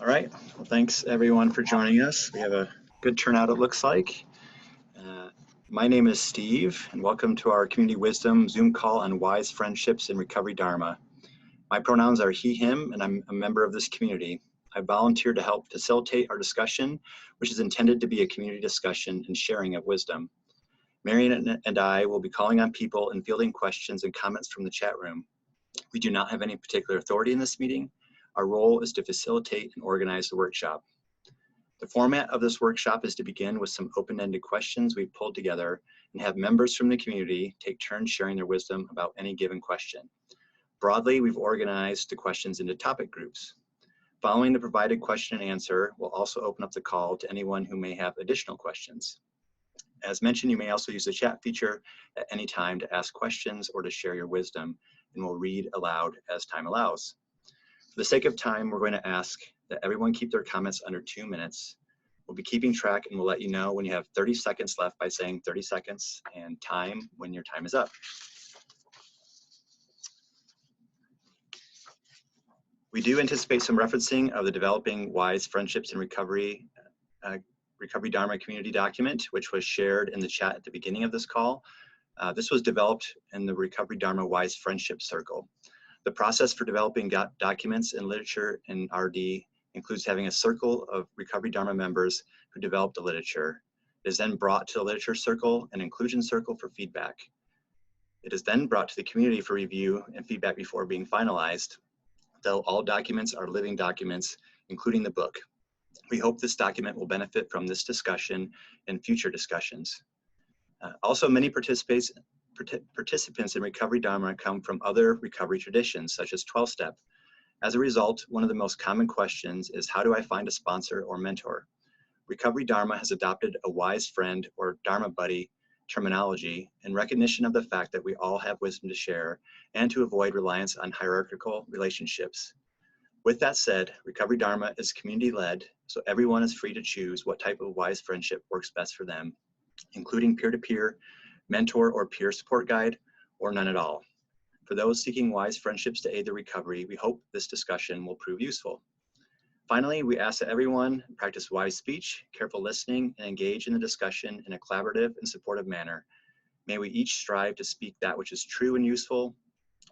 All right. Well, thanks everyone for joining us. We have a good turnout, it looks like. My name is Steve, and welcome to our Community Wisdom Zoom call on wise friendships in Recovery Dharma. My pronouns are he, him, and I'm a member of this community. I volunteer to help facilitate our discussion, which is intended to be a community discussion and sharing of wisdom. Marion and I will be calling on people and fielding questions and comments from the chat room. We do not have any particular authority in this meeting. Our role is to facilitate and organize the workshop. The format of this workshop is to begin with some open-ended questions we've pulled together and have members from the community take turns sharing their wisdom about any given question. Broadly, we've organized the questions into topic groups. Following the provided question and answer, we'll also open up the call to anyone who may have additional questions. As mentioned, you may also use the chat feature at any time to ask questions or to share your wisdom, and we'll read aloud as time allows. For the sake of time, we're going to ask that everyone keep their comments under 2 minutes. We'll be keeping track and we'll let you know when you have 30 seconds left by saying 30 seconds and time when your time is up. We do anticipate some referencing of the Developing Wise Friendships in Recovery Dharma community document, which was shared in the chat at the beginning of this call. This was developed in the Recovery Dharma Wise Friendship Circle. The process for developing documents and literature in RD includes having a circle of Recovery Dharma members who develop the literature. It is then brought to the literature circle and inclusion circle for feedback. It is then brought to the community for review and feedback before being finalized, though all documents are living documents, including the book. We hope this document will benefit from this discussion and future discussions. Also, many participants in Recovery Dharma come from other recovery traditions, such as 12-step. As a result, one of the most common questions is, how do I find a sponsor or mentor? Recovery Dharma has adopted a wise friend or Dharma buddy terminology in recognition of the fact that we all have wisdom to share and to avoid reliance on hierarchical relationships. With that said, Recovery Dharma is community-led, so everyone is free to choose what type of wise friendship works best for them, including peer-to-peer, mentor or peer support guide, or none at all. For those seeking wise friendships to aid their recovery, we hope this discussion will prove useful. Finally, we ask that everyone practice wise speech, careful listening, and engage in the discussion in a collaborative and supportive manner. May we each strive to speak that which is true and useful,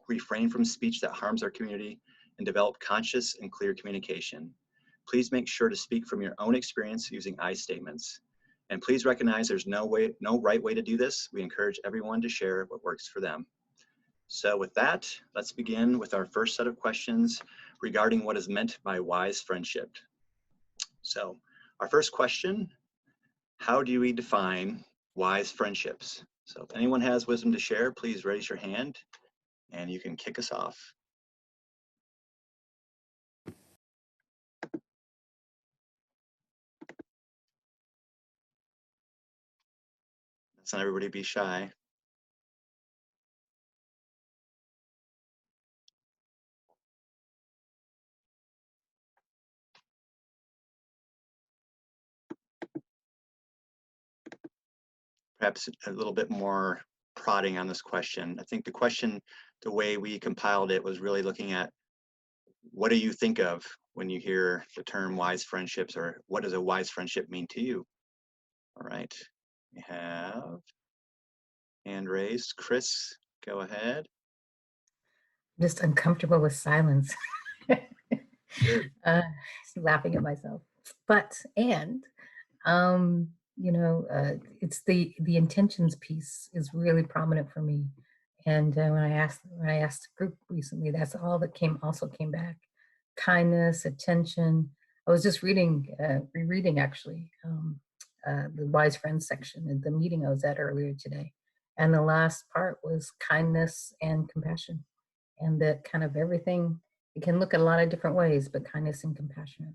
refrain from speech that harms our community, and develop conscious and clear communication. Please make sure to speak from your own experience using I statements. And please recognize there's no right way to do this. We encourage everyone to share what works for them. So with that, let's begin with our first set of questions regarding what is meant by wise friendship. So our first question, how do we define wise friendships? So if anyone has wisdom to share, please raise your hand and you can kick us off. Let's not everybody be shy. Perhaps a little bit more prodding on this question. I think the question, the way we compiled it, was really looking at, what do you think of when you hear the term wise friendships, or what does a wise friendship mean to you? All right, we have hand raised. Chris, go ahead. I'm just uncomfortable with silence. Laughing at myself. But it's the intentions piece is really prominent for me. And when I asked the group recently, that's all that came back. Kindness, attention. I was just rereading actually the Wise Friends section at the meeting I was at earlier today. And the last part was kindness and compassion. And that kind of everything, it can look at a lot of different ways, but kindness and compassion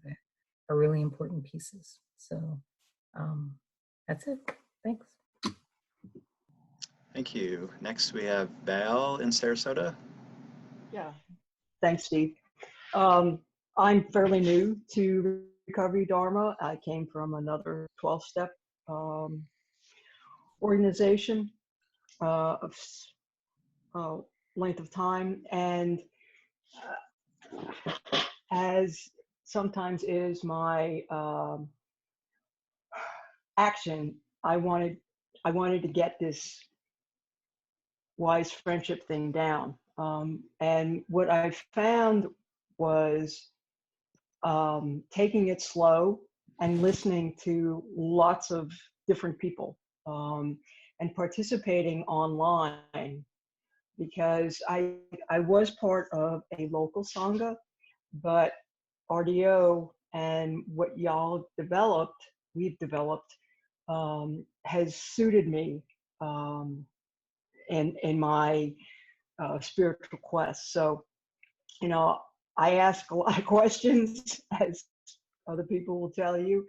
are really important pieces. So that's it. Thanks. Thank you. Next, we have Val in Sarasota. Yeah, thanks, Steve. I'm fairly new to Recovery Dharma. I came from another 12-step organization of length of time. And as sometimes is my action. I wanted to get this wise friendship thing down. And what I found was taking it slow and listening to lots of different people, and participating online, because I was part of a local sangha, but RDO and what we've developed, has suited me, in my spiritual quest. So, you know, I ask a lot of questions, as other people will tell you,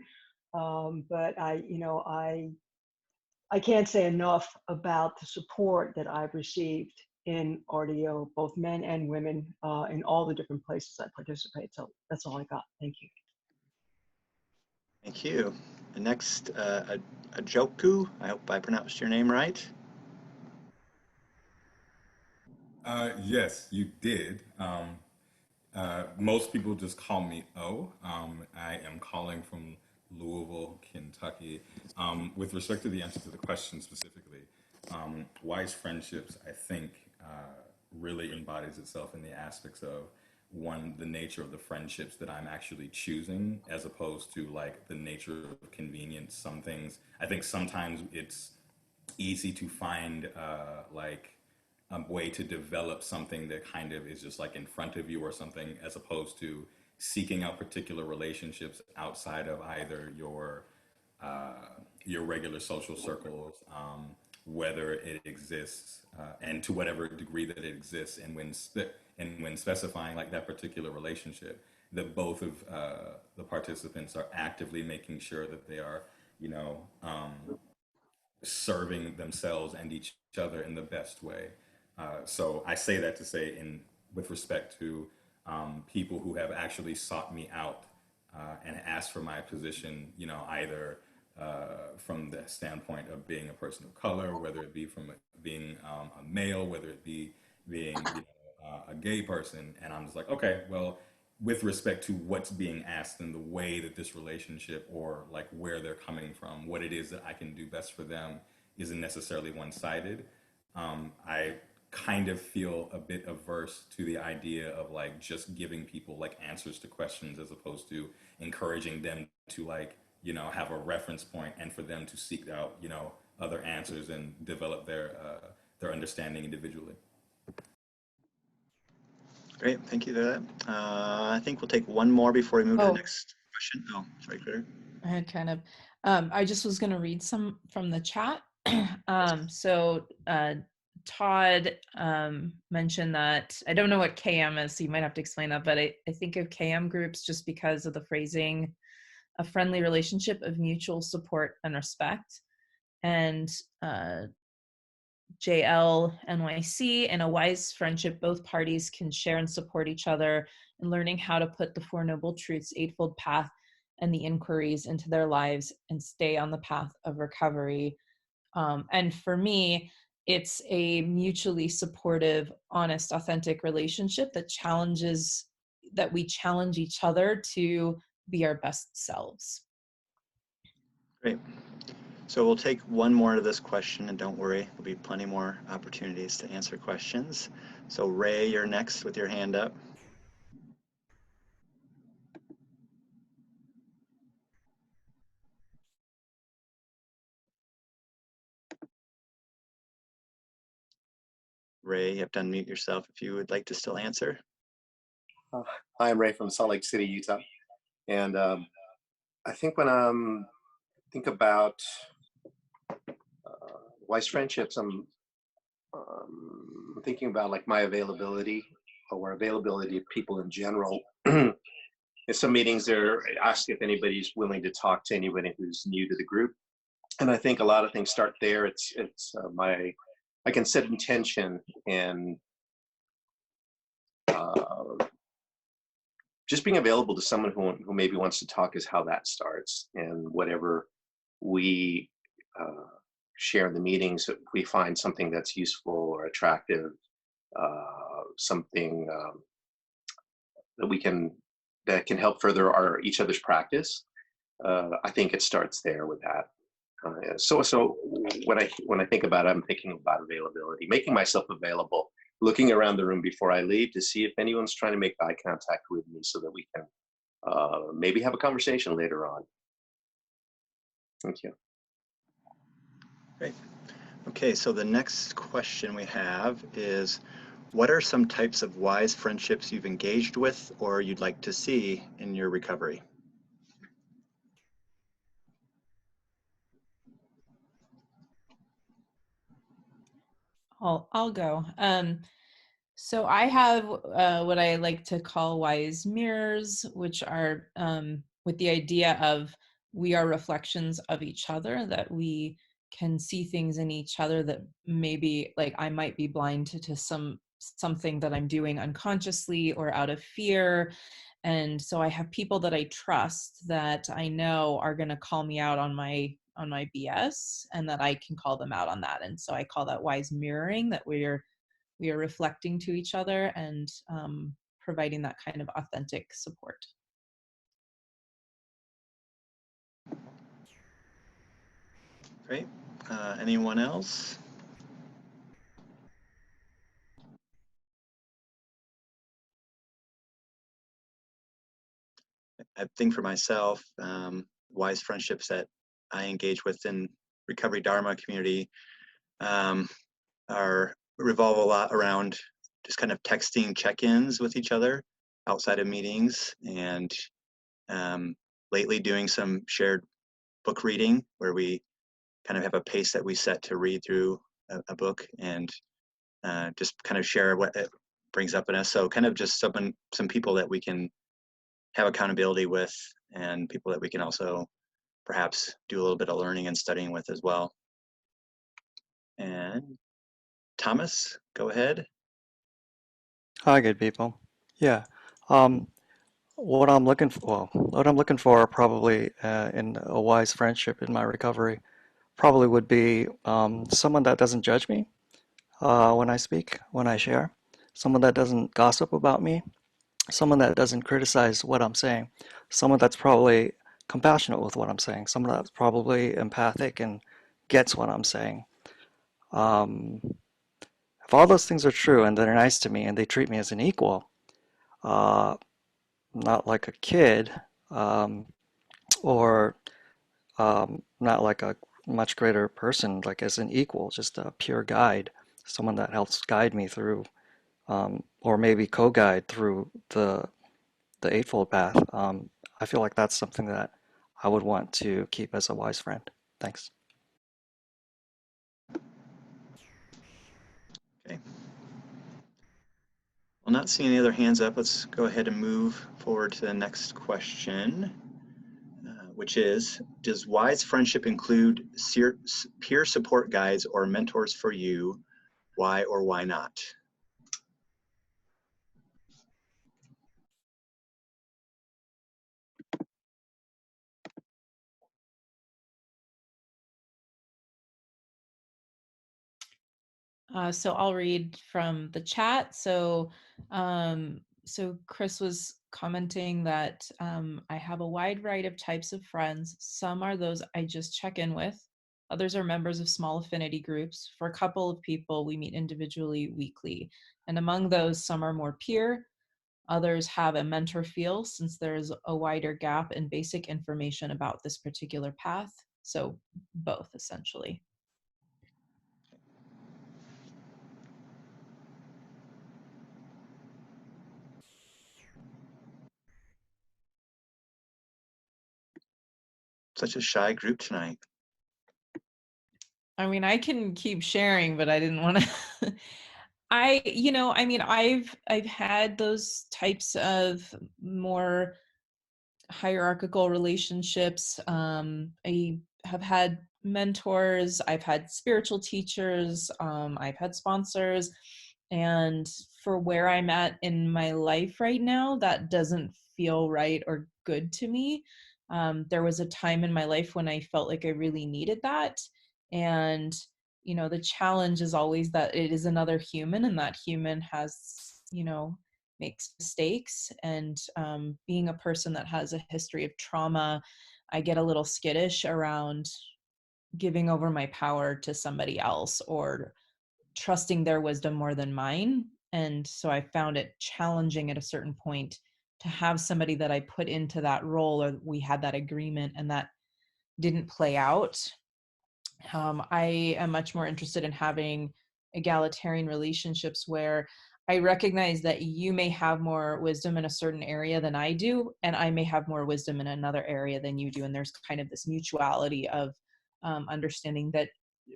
but I can't say enough about the support that I've received in RDO, both men and women, in all the different places I participate. So that's all I got. Thank you. Thank you. And next, Ajoku, I hope I pronounced your name right. Yes, you did. Most people just call me O. I am calling from Louisville, Kentucky. With respect to the answer to the question specifically, wise friendships, I think, really embodies itself in the aspects of, one, the nature of the friendships that I'm actually choosing, as opposed to like the nature of convenience. Some things, I think sometimes it's easy to find like a way to develop something that kind of is just like in front of you or something, as opposed to seeking out particular relationships outside of either your regular social circles, whether it exists, and to whatever degree that it exists, and when specifying like that particular relationship, that both of the participants are actively making sure that they are, you know, serving themselves and each other in the best way. So I say that to say, in with respect to people who have actually sought me out and asked for my position, you know, either from the standpoint of being a person of color, whether it be from being a male, whether it be being, you know, a gay person, and I'm just like, okay, well, with respect to what's being asked and the way that this relationship, or like where they're coming from, what it is that I can do best for them, isn't necessarily one-sided. I kind of feel a bit averse to the idea of like just giving people like answers to questions, as opposed to encouraging them to, like, you know, have a reference point and for them to seek out, you know, other answers and develop their understanding individually. Great, thank you for that. I think we'll take one more before we move to the Oh, next question. Oh, sorry, Claire. I had kind of, I just was going to read some from the chat. So Todd mentioned that, I don't know what KM is, so you might have to explain that, but I think of KM groups just because of the phrasing, a friendly relationship of mutual support and respect. And JL NYC, in a wise friendship, both parties can share and support each other in learning how to put the Four Noble Truths, Eightfold Path, and the inquiries into their lives and stay on the path of recovery. And for me, it's a mutually supportive, honest, authentic relationship that we challenge each other to be our best selves. Great. So we'll take one more of this question, and don't worry, there'll be plenty more opportunities to answer questions. So Ray, you're next with your hand up. Ray, you have to unmute yourself if you would like to still answer. Hi, I'm Ray from Salt Lake City, Utah. And I think when I think about wise friendships, I'm thinking about like my availability, or availability of people in general. In some meetings, they're asked if anybody's willing to talk to anybody who's new to the group. And I think a lot of things start there. I can set intention, and just being available to someone who maybe wants to talk is how that starts. And whatever we share in the meetings, if we find something that's useful or attractive, something that that can help further each other's practice. I think it starts there with that. So when I think about it, I'm thinking about availability, making myself available, looking around the room before I leave to see if anyone's trying to make eye contact with me so that we can maybe have a conversation later on. Thank you. Great. Okay, so the next question we have is, what are some types of wise friendships you've engaged with or you'd like to see in your recovery? I'll go. So I have what I like to call wise mirrors, which are with the idea of we are reflections of each other, that we can see things in each other that maybe like I might be blind to something that I'm doing unconsciously or out of fear. And so I have people that I trust that I know are going to call me out on my BS, and that I can call them out on that. And so I call that wise mirroring, that we are reflecting to each other and providing that kind of authentic support. Great. Anyone else? I think for myself, wise friendships that I engage with in Recovery Dharma community are revolve a lot around just kind of texting check-ins with each other outside of meetings, and lately doing some shared book reading where we kind of have a pace that we set to read through a book, and just kind of share what it brings up in us. So kind of just some people that we can have accountability with, and people that we can also perhaps do a little bit of learning and studying with as well. And Thomas, go ahead. Hi, good people. Yeah, um, what I'm looking for, what I'm looking for probably in a wise friendship in my recovery probably would be someone that doesn't judge me when I speak, when I share, someone that doesn't gossip about me, someone that doesn't criticize what I'm saying, someone that's probably compassionate with what I'm saying, someone that's probably empathic and gets what I'm saying. Um, if all those things are true and they're nice to me and they treat me as an equal, uh, not like a kid, um, or not like a much greater person, like as an equal, just a pure guide, someone that helps guide me through, or maybe co-guide through the Eightfold Path. I feel like that's something that I would want to keep as a wise friend. Thanks. Okay. Well, not seeing any other hands up, let's go ahead and move forward to the next question, which is, does wise friendship include peer support guides or mentors for you? Why or why not? So I'll read from the chat. So Chris was commenting that I have a wide variety of types of friends. Some are those I just check in with. Others are members of small affinity groups. For a couple of people, we meet individually weekly. And among those, some are more peer. Others have a mentor feel, since there's a wider gap in basic information about this particular path. So both, essentially. Such a shy group tonight. I mean, I can keep sharing, but I didn't want to. I mean, I've had those types of more hierarchical relationships. I have had mentors, I've had spiritual teachers, I've had sponsors, and for where I'm at in my life right now, that doesn't feel right or good to me. There was a time in my life when I felt like I really needed that. And, the challenge is always that it is another human, and that human has, makes mistakes. And being a person that has a history of trauma, I get a little skittish around giving over my power to somebody else or trusting their wisdom more than mine. And so I found it challenging at a certain point to have somebody that I put into that role, or we had that agreement and that didn't play out. I am much more interested in having egalitarian relationships where I recognize that you may have more wisdom in a certain area than I do, and I may have more wisdom in another area than you do. And there's kind of this mutuality of understanding that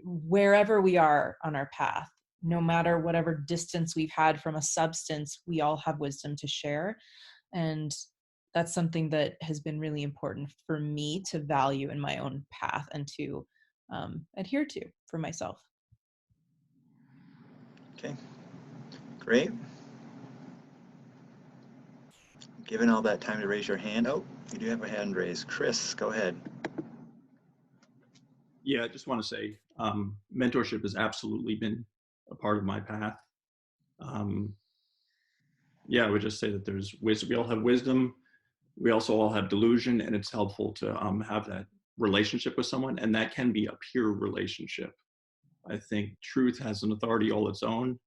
wherever we are on our path, no matter whatever distance we've had from a substance, we all have wisdom to share. And that's something that has been really important for me to value in my own path and to adhere to for myself. Okay, great. Given all that time to raise your hand, oh, you do have a hand raised. Chris, go ahead. Yeah, I just want to say mentorship has absolutely been a part of my path. Yeah, I would just say that there's wisdom. We all have wisdom. We also all have delusion, and it's helpful to have that relationship with someone, and that can be a pure relationship. I think truth has an authority all its own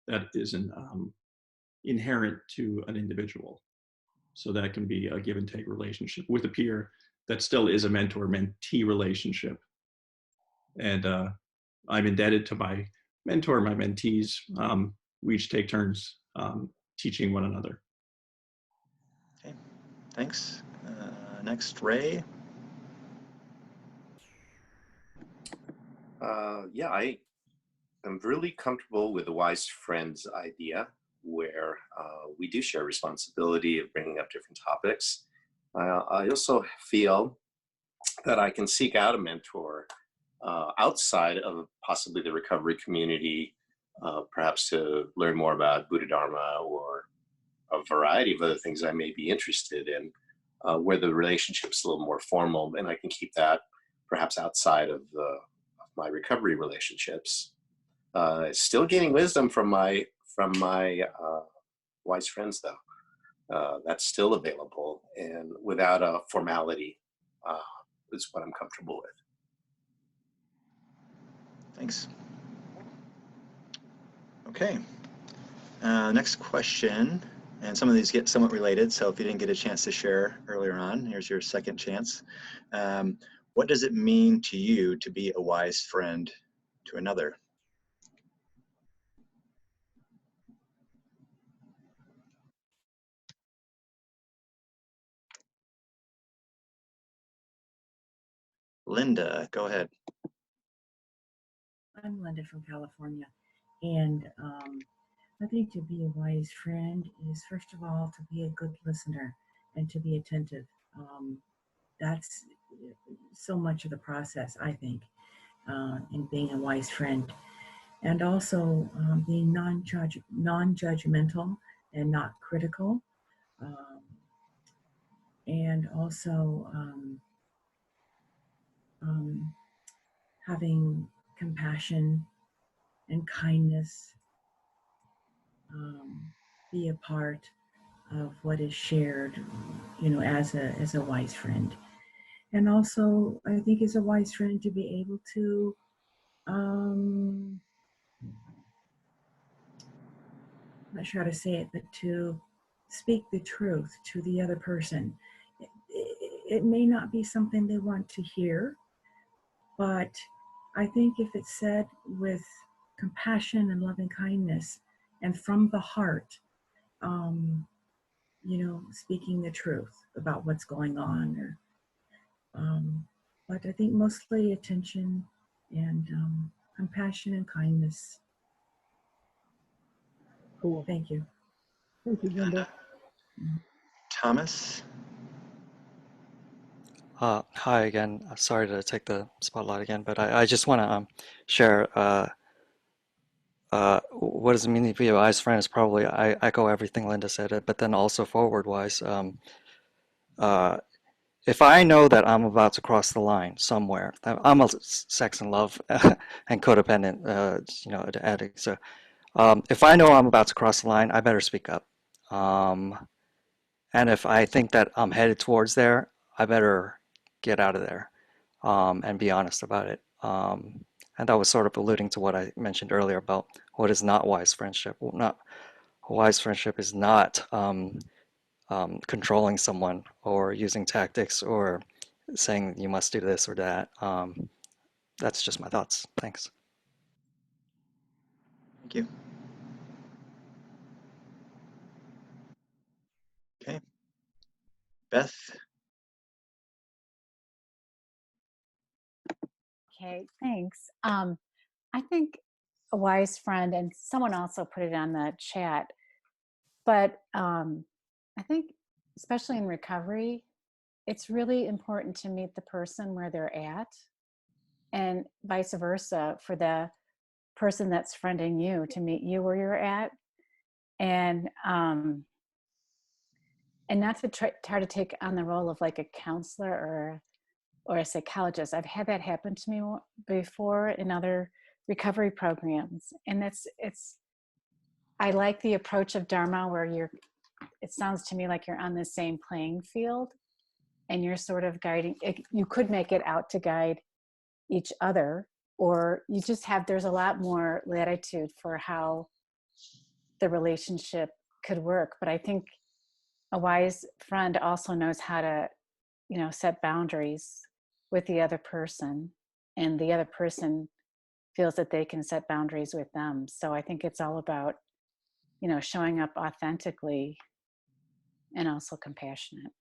that isn't inherent to an individual. So that can be a give and take relationship with a peer that still is a mentor-mentee relationship. And I'm indebted to my mentor, my mentees. We each take turns teaching one another. Okay, thanks. Next, Ray. Yeah, I am really comfortable with the wise friends idea, where we do share responsibility of bringing up different topics. I also feel that I can seek out a mentor outside of possibly the recovery community, perhaps to learn more about Buddha Dharma or a variety of other things I may be interested in, where the relationship's a little more formal, and I can keep that perhaps outside of my recovery relationships. Still gaining wisdom from my wise friends, though. That's still available, and without a formality, is what I'm comfortable with. Thanks. Okay. Next question, and some of these get somewhat related, so if you didn't get a chance to share earlier on, here's your second chance. What does it mean to you to be a wise friend to another? Linda, go ahead. I'm Linda from California, and I think to be a wise friend is, first of all, to be a good listener and to be attentive. That's so much of the process, I think, in being a wise friend. And also being non-judgmental and not critical. And also having compassion and kindness be a part of what is shared, as a wise friend. And also, I think as a wise friend to be able to I'm not sure how to say it, but to speak the truth to the other person. It may not be something they want to hear, but I think if it's said with compassion and loving kindness and from the heart, speaking the truth about what's going on, but I think mostly attention and compassion and kindness. Cool. Thank you. Thank you, Linda. Thomas? Hi again. Sorry to take the spotlight again, but I just want to share what does it mean to be a wise friend is probably, I echo everything Linda said, but then also forward-wise. If I know that I'm about to cross the line somewhere, I'm a sex and love and codependent, addict. So if I know I'm about to cross the line, I better speak up. And if I think that I'm headed towards there, I better get out of there, and be honest about it. And that was sort of alluding to what I mentioned earlier about what is not wise friendship. Well, not wise friendship is not controlling someone or using tactics or saying you must do this or that. That's just my thoughts. Thanks. Thank you. Okay. Beth? Okay, thanks. I think a wise friend, and someone also put it on the chat, but I think, especially in recovery, it's really important to meet the person where they're at, and vice versa for the person that's friending you to meet you where you're at, and not to try to take on the role of like a counselor or a psychologist. I've had that happen to me before in other recovery programs, and I like the approach of Dharma where it sounds to me like you're on the same playing field and you're sort of guiding. You could make it out to guide each other, or you just there's a lot more latitude for how the relationship could work. But I think a wise friend also knows how to, set boundaries with the other person, and the other person feels that they can set boundaries with them. So I think it's all about, showing up authentically and also compassionate.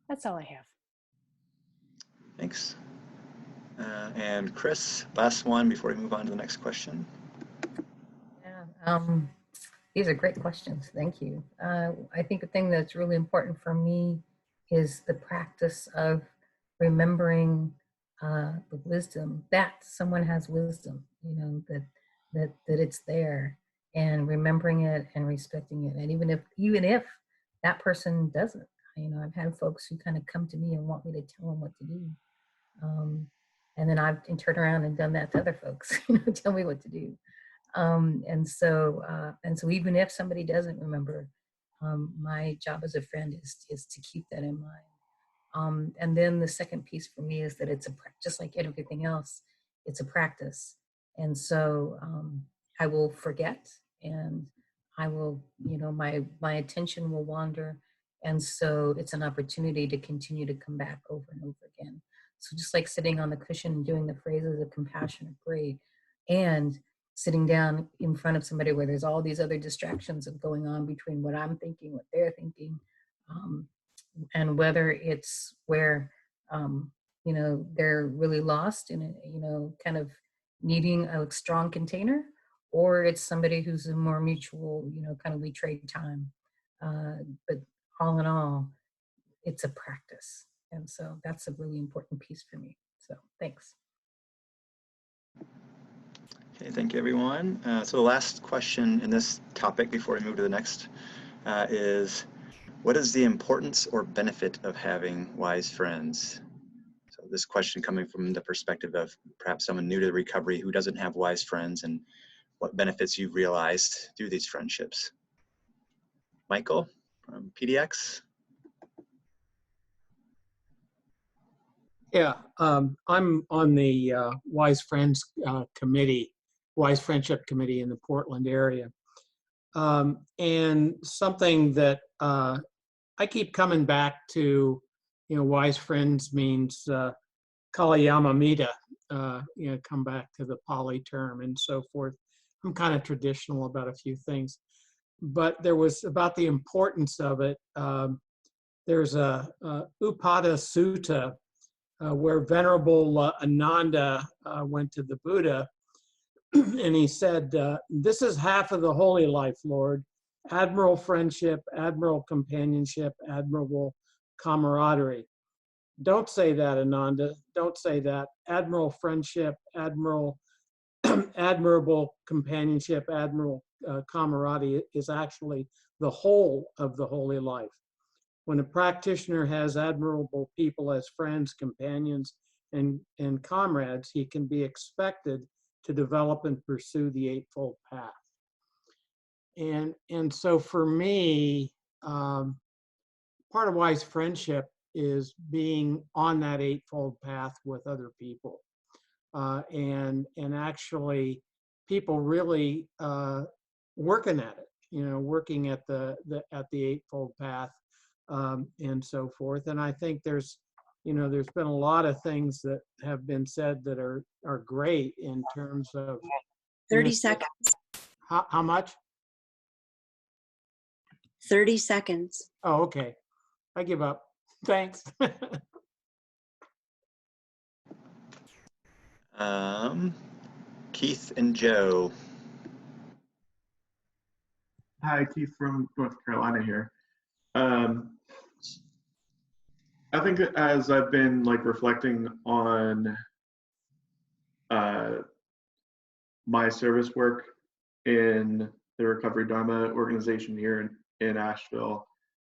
That's all I have. Thanks. And Chris, last one before we move on to the next question. Yeah, these are great questions. Thank you. I think the thing that's really important for me is the practice of remembering the wisdom that someone has wisdom. That it's there, and remembering it and respecting it. And even if that person doesn't, I've had folks who kind of come to me and want me to tell them what to do. And then I've turned around and done that to other folks, tell me what to do. And so even if somebody doesn't remember, my job as a friend is to keep that in mind. And then the second piece for me is that it's just like everything else, it's a practice. And so I will forget, and I will, my attention will wander. And so it's an opportunity to continue to come back over and over again. So just like sitting on the cushion and doing the phrases of compassion are great, and sitting down in front of somebody where there's all these other distractions of going on between what I'm thinking, what they're thinking, and whether it's where they're really lost in it, kind of needing a strong container, or it's somebody who's a more mutual, kind of we trade time. But all in all, it's a practice. And so that's a really important piece for me. So thanks. Okay, thank you, everyone. So the last question in this topic before we move to the next is, what is the importance or benefit of having wise friends? So this question coming from the perspective of perhaps someone new to recovery who doesn't have wise friends, and what benefits you've realized through these friendships. Michael from PDX. Yeah, I'm on the Wise Friends committee, Wise Friendship Committee in the Portland area. And something that I keep coming back to, wise friends means Kalayamamita, come back to the Pali term and so forth. I'm kind of traditional about a few things, but there was about the importance of it. There's a Upada Sutta where Venerable Ananda went to the Buddha and he said, this is half of the holy life, Lord. Admirable friendship, admirable companionship, admirable camaraderie. Don't say that, Ananda. Don't say that. Admirable friendship, admirable companionship, admirable camaraderie is actually the whole of the holy life. When a practitioner has admirable people as friends, companions, and comrades, he can be expected to develop and pursue the Eightfold Path. and so for me, part of wise friendship is being on that eightfold path with other people, and actually people really working at it, working at the eightfold path, and so forth. And I think there's been a lot of things that have been said that are great in terms of 30 seconds. How much? 30 seconds. Oh, okay. I give up. Thanks. Keith and Joe. Hi, Keith from North Carolina here. I think as I've been reflecting on my service work in the Recovery Dharma organization here in Asheville,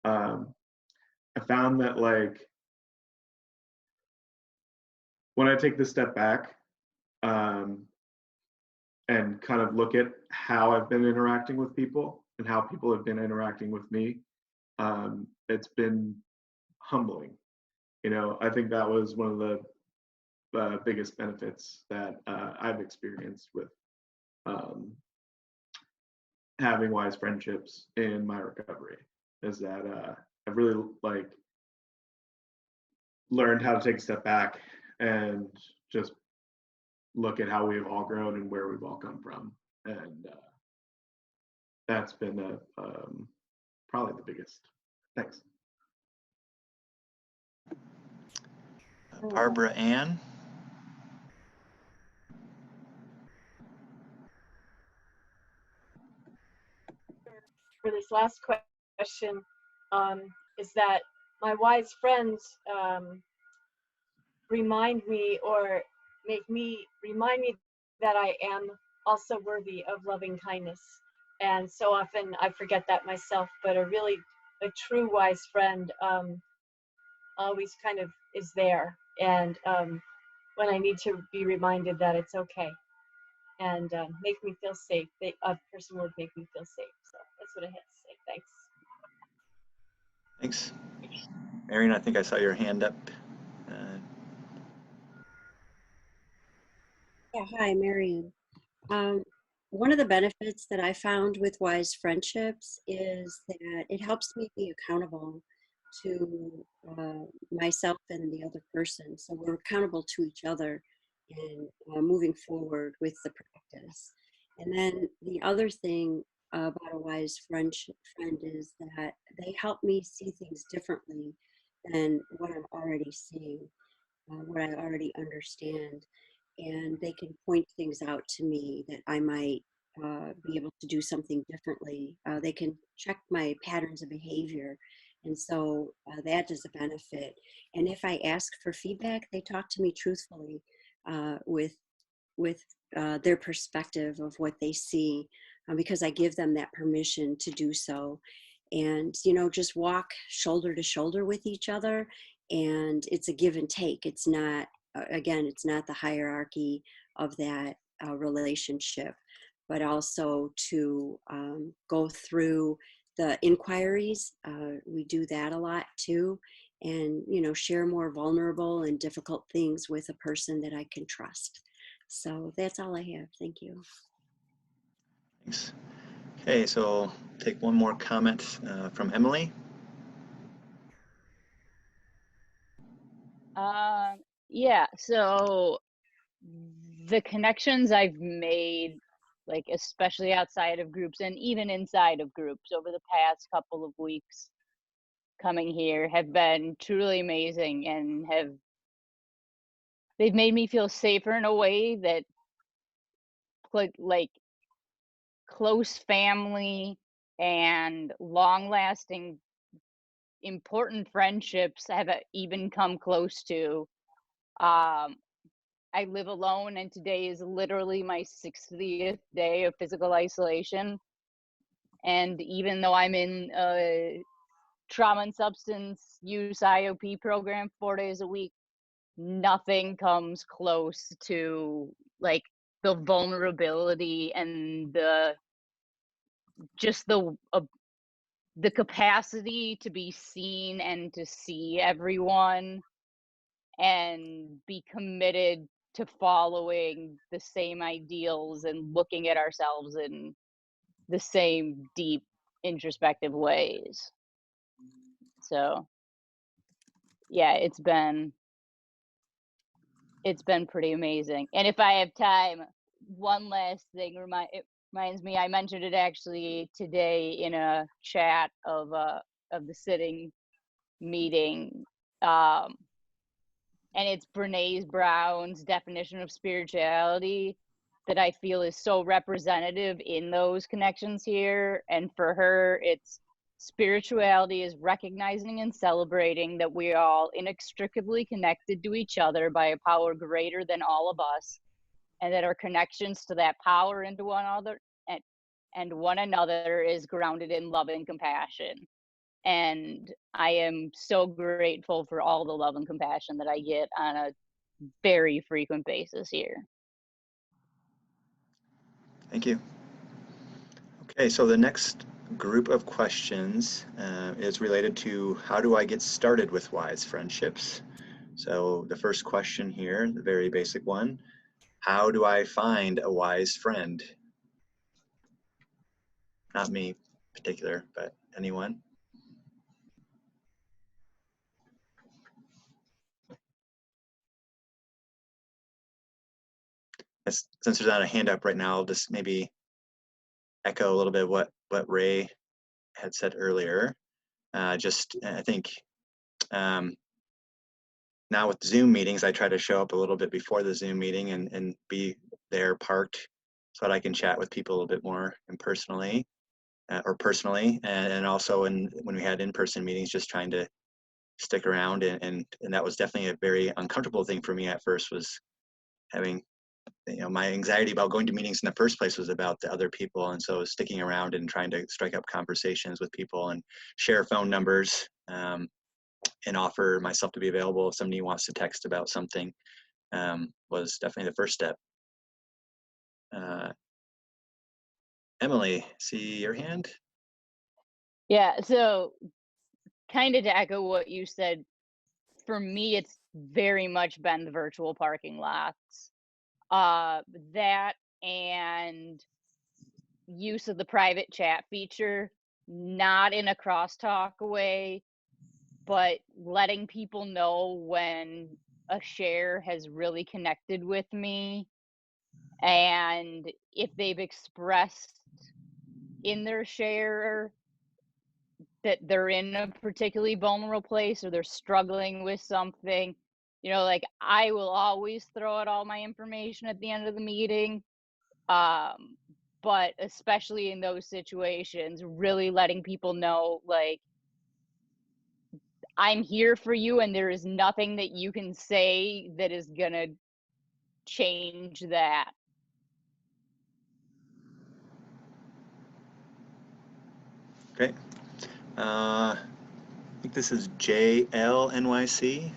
I found that when I take this step back and kind of look at how I've been interacting with people and how people have been interacting with me, it's been humbling. I think that was one of the biggest benefits that I've experienced with having wise friendships in my recovery, is that I've really learned how to take a step back and just look at how we've all grown and where we've all come from, and that's been probably the biggest. Thanks. Barbara Ann. For this last question, is that my wise friends remind me that I am also worthy of loving kindness. And so often I forget that myself, but a true wise friend always kind of is there. And when I need to be reminded that it's okay and make me feel safe, a person would make me feel safe. So that's what I had to say. Thanks. Thanks. Marion, I think I saw your hand up. Yeah, hi, Marion. One of the benefits that I found with wise friendships is that it helps me be accountable to myself and the other person. So we're accountable to each other and moving forward with the practice. And then the other thing about a wise friend is that they help me see things differently than what I'm already seeing, what I already understand. And they can point things out to me that I might be able to do something differently. They can check my patterns of behavior. And so that is a benefit. And if I ask for feedback, they talk to me truthfully with their perspective of what they see, because I give them that permission to do so. And, just walk shoulder to shoulder with each other. And it's a give and take. It's not, again, it's not the hierarchy of that relationship, but also to go through the inquiries. We do that a lot too. And, share more vulnerable and difficult things with a person that I can trust. So that's all I have. Thank you. Thanks. Okay, so I'll take one more comment from Emily. Yeah, so the connections I've made, especially outside of groups and even inside of groups over the past couple of weeks coming here, have been truly amazing, and they've made me feel safer in a way that close family and long-lasting important friendships have even come close to. I live alone, and today is literally my 60th day of physical isolation. And even though I'm in a trauma and substance use IOP program 4 days a week, nothing comes close to the vulnerability and the just the capacity to be seen and to see everyone and be committed to following the same ideals and looking at ourselves in the same deep introspective ways. So yeah, it's been pretty amazing. And if I have time, one last thing it reminds me, I mentioned it actually today in a chat of the sitting meeting. And it's Brene Brown's definition of spirituality that I feel is so representative in those connections here. And for her, it's spirituality is recognizing and celebrating that we are all inextricably connected to each other by a power greater than all of us, and that our connections to that power and to one another and one another is grounded in love and compassion. And I am so grateful for all the love and compassion that I get on a very frequent basis here. Thank you. Okay, so the next group of questions is related to how do I get started with wise friendships? So the first question here, the very basic one, how do I find a wise friend? Not me in particular, but anyone? Since there's not a hand up right now, I'll just maybe echo a little bit what Ray had said earlier. I think now with Zoom meetings, I try to show up a little bit before the Zoom meeting and be there parked so that I can chat with people a little bit more personally. And also when we had in-person meetings, just trying to stick around, and that was definitely a very uncomfortable thing for me at first, was having, my anxiety about going to meetings in the first place was about the other people, and so sticking around and trying to strike up conversations with people and share phone numbers, and offer myself to be available if somebody wants to text about something, was definitely the first step. Emily, see your hand? Yeah, so kind of to echo what you said, for me, it's very much been the virtual parking lots. That and use of the private chat feature, not in a crosstalk way, but letting people know when a share has really connected with me, and if they've expressed in their share that they're in a particularly vulnerable place or they're struggling with something, like I will always throw out all my information at the end of the meeting. But especially in those situations, really letting people know, like, I'm here for you and there is nothing that you can say that is gonna change that. Great. I think this is JLNYC.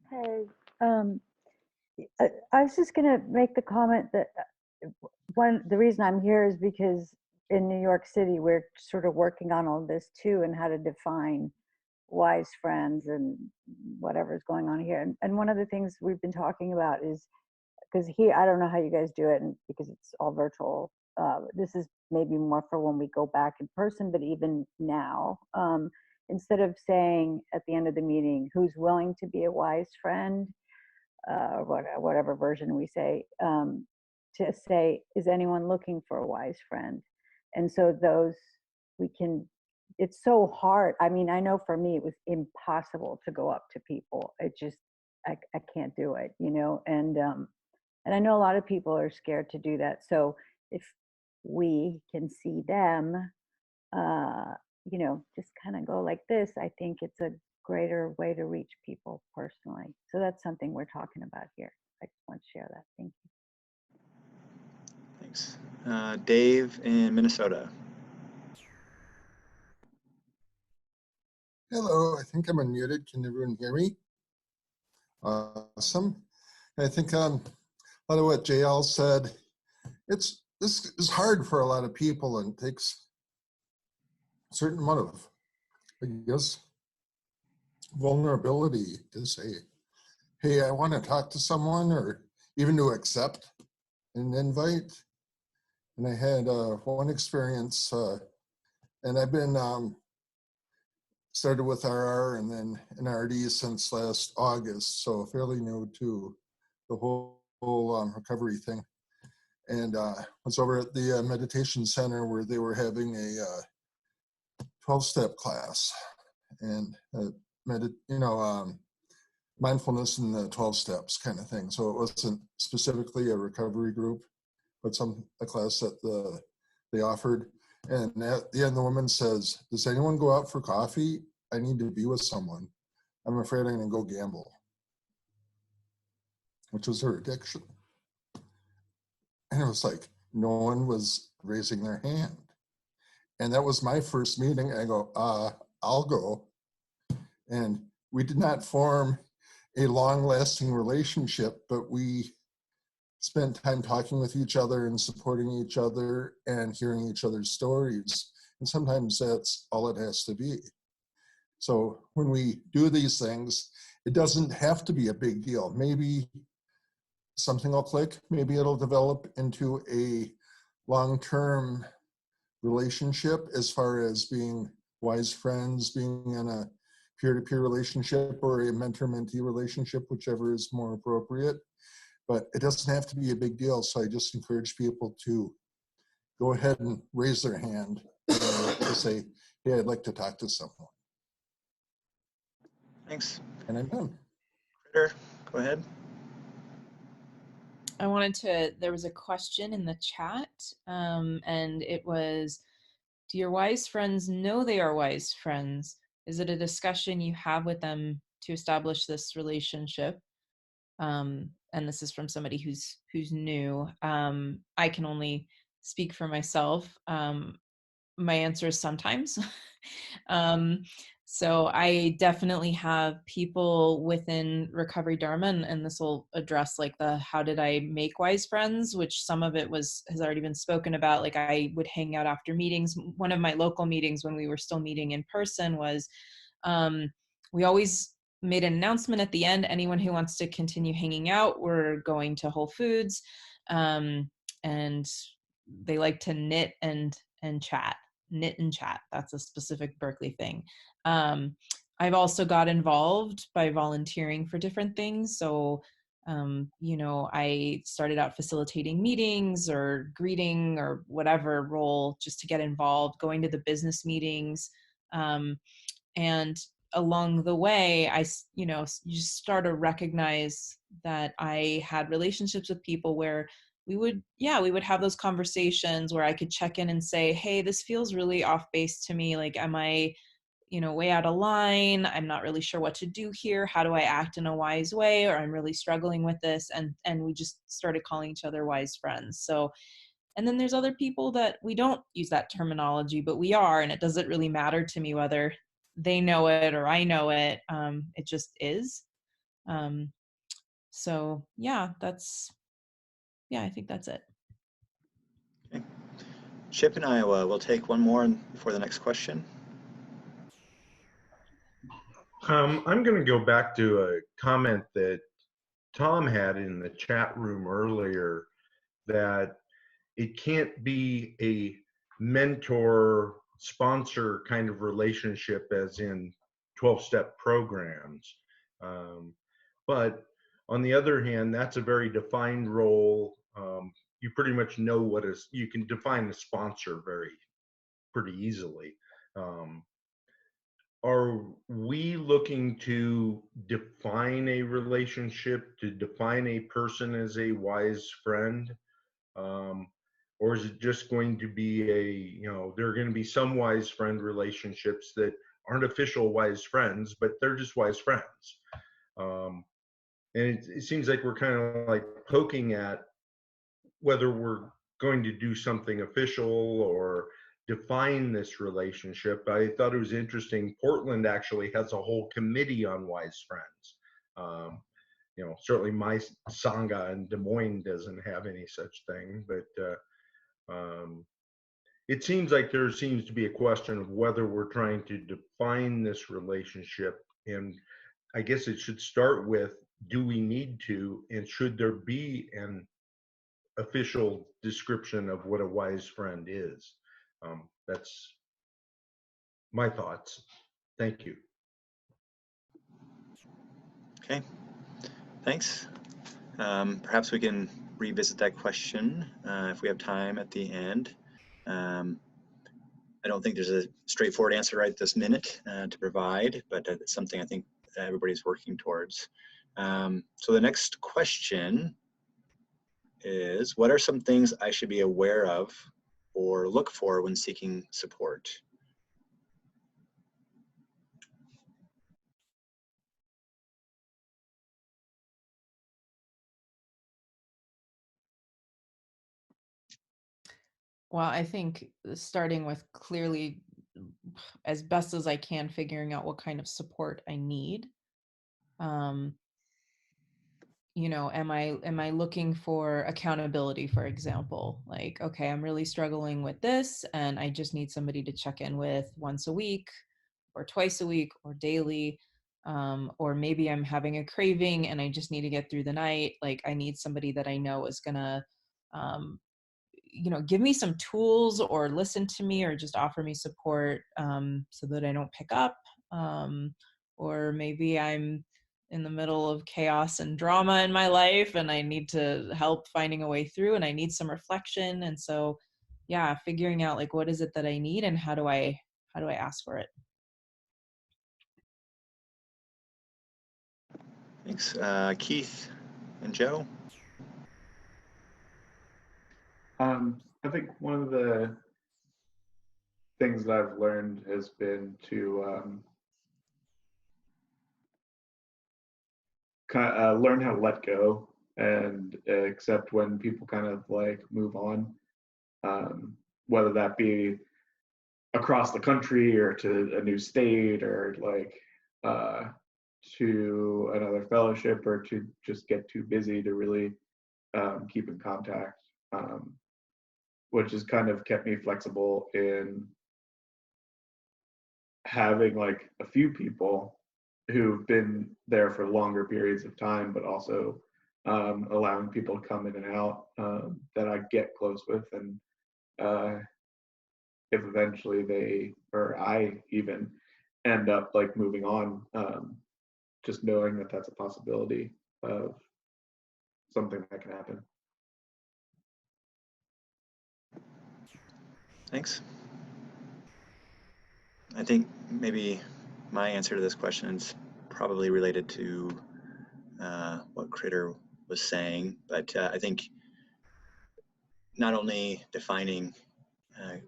Hey, I was just gonna make the comment that the reason I'm here is because in New York City, we're sort of working on all this too, and how to define wise friends and whatever's going on here. And one of the things we've been talking about is, because here, I don't know how you guys do it, and because it's all virtual, this is maybe more for when we go back in person, but even now, instead of saying at the end of the meeting, who's willing to be a wise friend, whatever version we say, to say, is anyone looking for a wise friend? And so those, it's so hard. I mean, I know for me, it was impossible to go up to people. It just, I can't do it, and I know a lot of people are scared to do that. So if we can see them, just kind of go like this, I think it's a greater way to reach people personally. So that's something we're talking about here. I just want to share that. Thank you. Thanks. Dave in Minnesota. Hello, I think I'm unmuted. Can everyone hear me? Awesome. I think a lot of what JL said, it's this is hard for a lot of people and takes a certain amount of, I guess, vulnerability to say, hey, I want to talk to someone, or even to accept an invite. And I had one experience, and I've been started with RR and then an RD since last August, so fairly new to the whole recovery thing. And I was over at the meditation center where they were having a 12-step class, and mindfulness in the 12 steps kind of thing. So it wasn't specifically a recovery group, but a class that they offered. And at the end, the woman says, does anyone go out for coffee? I need to be with someone. I'm afraid I'm going to go gamble, which was her addiction. And it was like, no one was raising their hand. And that was my first meeting. I go, I'll go. And we did not form a long-lasting relationship, but we spent time talking with each other and supporting each other and hearing each other's stories. And sometimes that's all it has to be. So when we do these things, it doesn't have to be a big deal. Maybe something will click. Maybe it'll develop into a long-term relationship as far as being wise friends, being in a peer-to-peer relationship or a mentor-mentee relationship, whichever is more appropriate. But it doesn't have to be a big deal. So I just encourage people to go ahead and raise their hand to say, hey, I'd like to talk to someone. Thanks. And I'm done. Critter, go ahead. There was a question in the chat, and it was, do your wise friends know they are wise friends? Is it a discussion you have with them to establish this relationship? And this is from somebody who's new. I can only speak for myself. My answer is sometimes. So I definitely have people within Recovery Dharma, and this will address like the how did I make wise friends, which some of it has already been spoken about. Like I would hang out after meetings. One of my local meetings when we were still meeting in person was we always made an announcement at the end. Anyone who wants to continue hanging out, we're going to Whole Foods. And they like to knit and chat. Knit and chat. That's a specific Berkeley thing. I've also got involved by volunteering for different things. So, I started out facilitating meetings or greeting or whatever role just to get involved, going to the business meetings. And along the way, you just start to recognize that I had relationships with people where we would have those conversations where I could check in and say, hey, this feels really off base to me. Like, am I, way out of line? I'm not really sure what to do here. How do I act in a wise way? Or I'm really struggling with this. And we just started calling each other wise friends. So, and then there's other people that we don't use that terminology, but we are, and it doesn't really matter to me whether they know it or I know it. It just is. So yeah, I think that's it. Okay. Chip in Iowa, we'll take one more before the next question. I'm going to go back to a comment that Tom had in the chat room earlier, that it can't be a mentor-sponsor kind of relationship as in 12-step programs. But on the other hand, that's a very defined role. You pretty much know you can define a sponsor pretty easily. Are we looking to define a relationship, to define a person as a wise friend? Or is it just going to be there are going to be some wise friend relationships that aren't official wise friends, but they're just wise friends. And it seems like we're kind of like poking at whether we're going to do something official or define this relationship. I thought it was interesting. Portland actually has a whole committee on wise friends. Certainly my Sangha in Des Moines doesn't have any such thing, but It seems like there seems to be a question of whether we're trying to define this relationship. And I guess it should start with, do we need to, and should there be an official description of what a wise friend is? That's my thoughts. Thank you. Okay, thanks. Perhaps we can revisit that question if we have time at the end. I don't think there's a straightforward answer right this minute to provide, but it's something I think everybody's working towards. So the next question is, what are some things I should be aware of or look for when seeking support? Well, I think starting with clearly, as best as I can, figuring out what kind of support I need. Am I looking for accountability, for example? Like, okay, I'm really struggling with this and I just need somebody to check in with once a week or twice a week or daily. Or maybe I'm having a craving and I just need to get through the night. Like, I need somebody that I know is gonna give me some tools or listen to me or just offer me support, so that I don't pick up. Or maybe I'm in the middle of chaos and drama in my life and I need to help finding a way through and I need some reflection. And so, yeah, figuring out like, what is it that I need and how do I ask for it? Thanks. Keith and Joe? I think one of the things that I've learned has been to learn how to let go and accept when people kind of like move on, whether that be across the country or to a new state or like to another fellowship or to just get too busy to really keep in contact, which has kind of kept me flexible in having like a few people who've been there for longer periods of time, but also allowing people to come in and out that I get close with. And if eventually they or I even end up like moving on, just knowing that that's a possibility of something that can happen. Thanks. I think maybe my answer to this question is probably related to what Critter was saying, but I think not only defining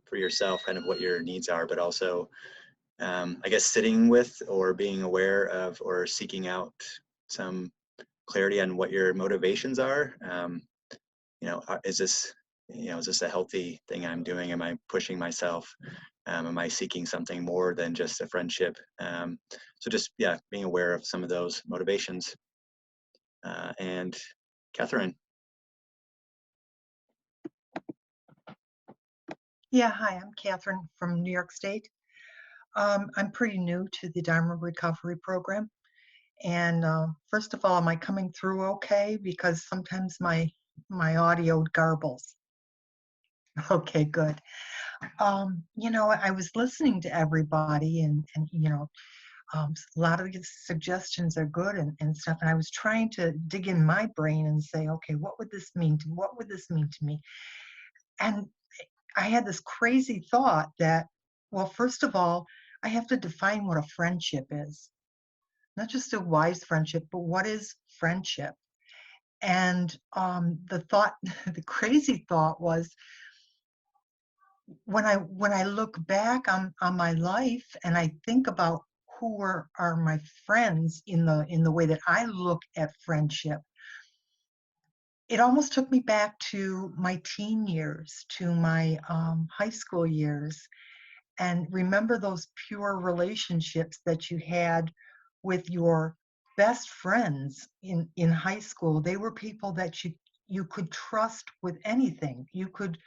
for yourself kind of what your needs are, but also I guess sitting with or being aware of or seeking out some clarity on what your motivations are. Is this a healthy thing I'm doing? Am I pushing myself? Am I seeking something more than just a friendship? So just, yeah, being aware of some of those motivations. And Catherine. Yeah, hi, I'm Catherine from New York State. I'm pretty new to the Dharma Recovery Program. And first of all, am I coming through okay? Because sometimes my audio garbles. Okay, good. I was listening to everybody and a lot of the suggestions are good and stuff. And I was trying to dig in my brain and say, okay, what would this mean to me? And I had this crazy thought that, well, first of all, I have to define what a friendship is. Not just a wise friendship, but what is friendship? And the crazy thought was, when I look back on my life and I think about who are my friends in the way that I look at friendship, it almost took me back to my teen years, to my high school years, and remember those pure relationships that you had with your best friends in high school. They were people that you could trust with anything. You could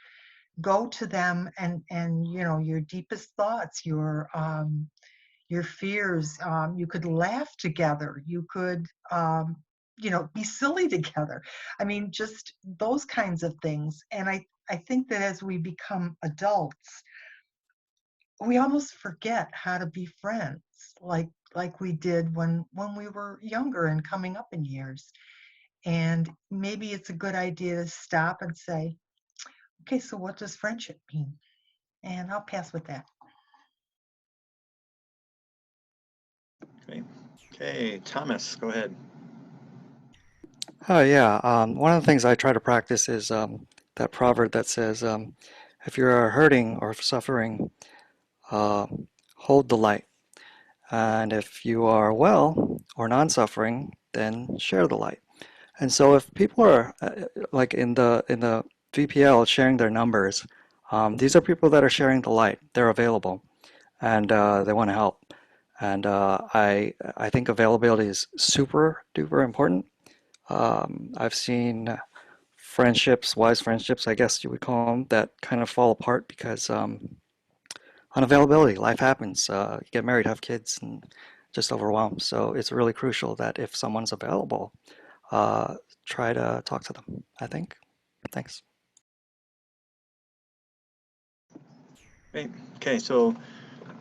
go to them and you know, your deepest thoughts, your fears. You could laugh together. You could, you know, be silly together. I mean, just those kinds of things. And I think that as we become adults, we almost forget how to be friends, like we did when we were younger and coming up in years. And maybe it's a good idea to stop and say, okay, so what does friendship mean? And I'll pass with that. Okay, okay, Thomas, go ahead. Oh yeah, one of the things I try to practice is that proverb that says, if you're hurting or suffering, uh, hold the light. And if you are well or non-suffering, then share the light. And so if people are like in the VPL sharing their numbers, these are people that are sharing the light. They're available and they want to help. And I think availability is super duper important. I've seen friendships, wise friendships, I guess you would call them, that kind of fall apart because unavailability, life happens. You get married, have kids, and just overwhelmed. So it's really crucial that if someone's available, uh, try to talk to them, I think. Thanks. Great. Okay, so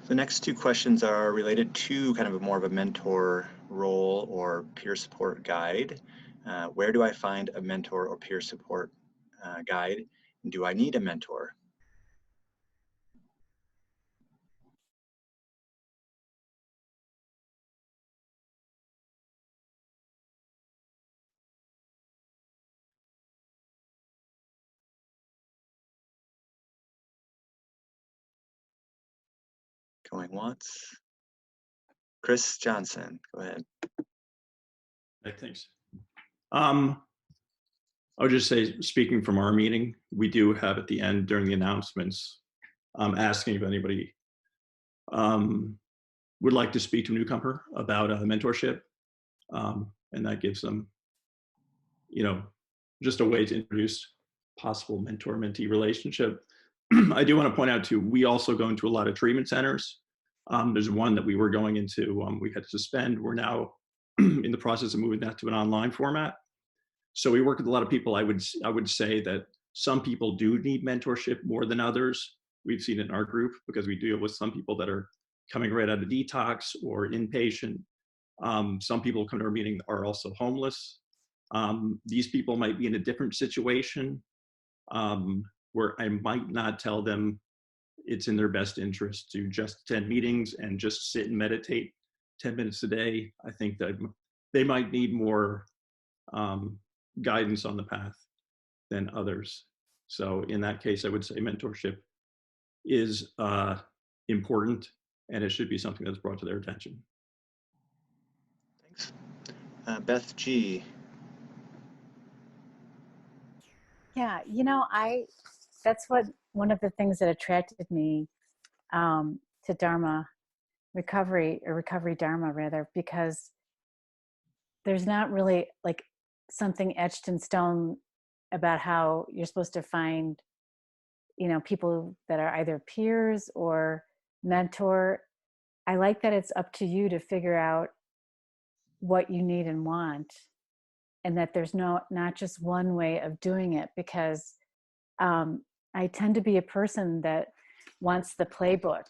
the next two questions are related to kind of more of a mentor role or peer support guide. Where do I find a mentor or peer support guide? And do I need a mentor? Going once. Chris Johnson, go ahead. Hey, thanks. I would just say, speaking from our meeting, we do have at the end during the announcements, asking if anybody would like to speak to a newcomer about mentorship. And that gives them, you know, just a way to introduce possible mentor-mentee relationship. I do want to point out too, we also go into a lot of treatment centers. There's one that we were going into, we had to suspend. We're now in the process of moving that to an online format. So we work with a lot of people. I would say that some people do need mentorship more than others. We've seen it in our group because we deal with some people that are coming right out of detox or inpatient. Some people come to our meeting are also homeless. These people might be in a different situation where I might not tell them it's in their best interest to just attend meetings and just sit and meditate 10 minutes a day. I think that they might need more guidance on the path than others. So in that case, I would say mentorship is important and it should be something that's brought to their attention. Thanks. Beth G. Yeah, you know, that's one of the things that attracted me to Dharma recovery, or Recovery Dharma rather, because there's not really like something etched in stone about how you're supposed to find, you know, people that are either peers or mentor. I like that it's up to you to figure out what you need and want, and that there's not just one way of doing it, because I tend to be a person that wants the playbook.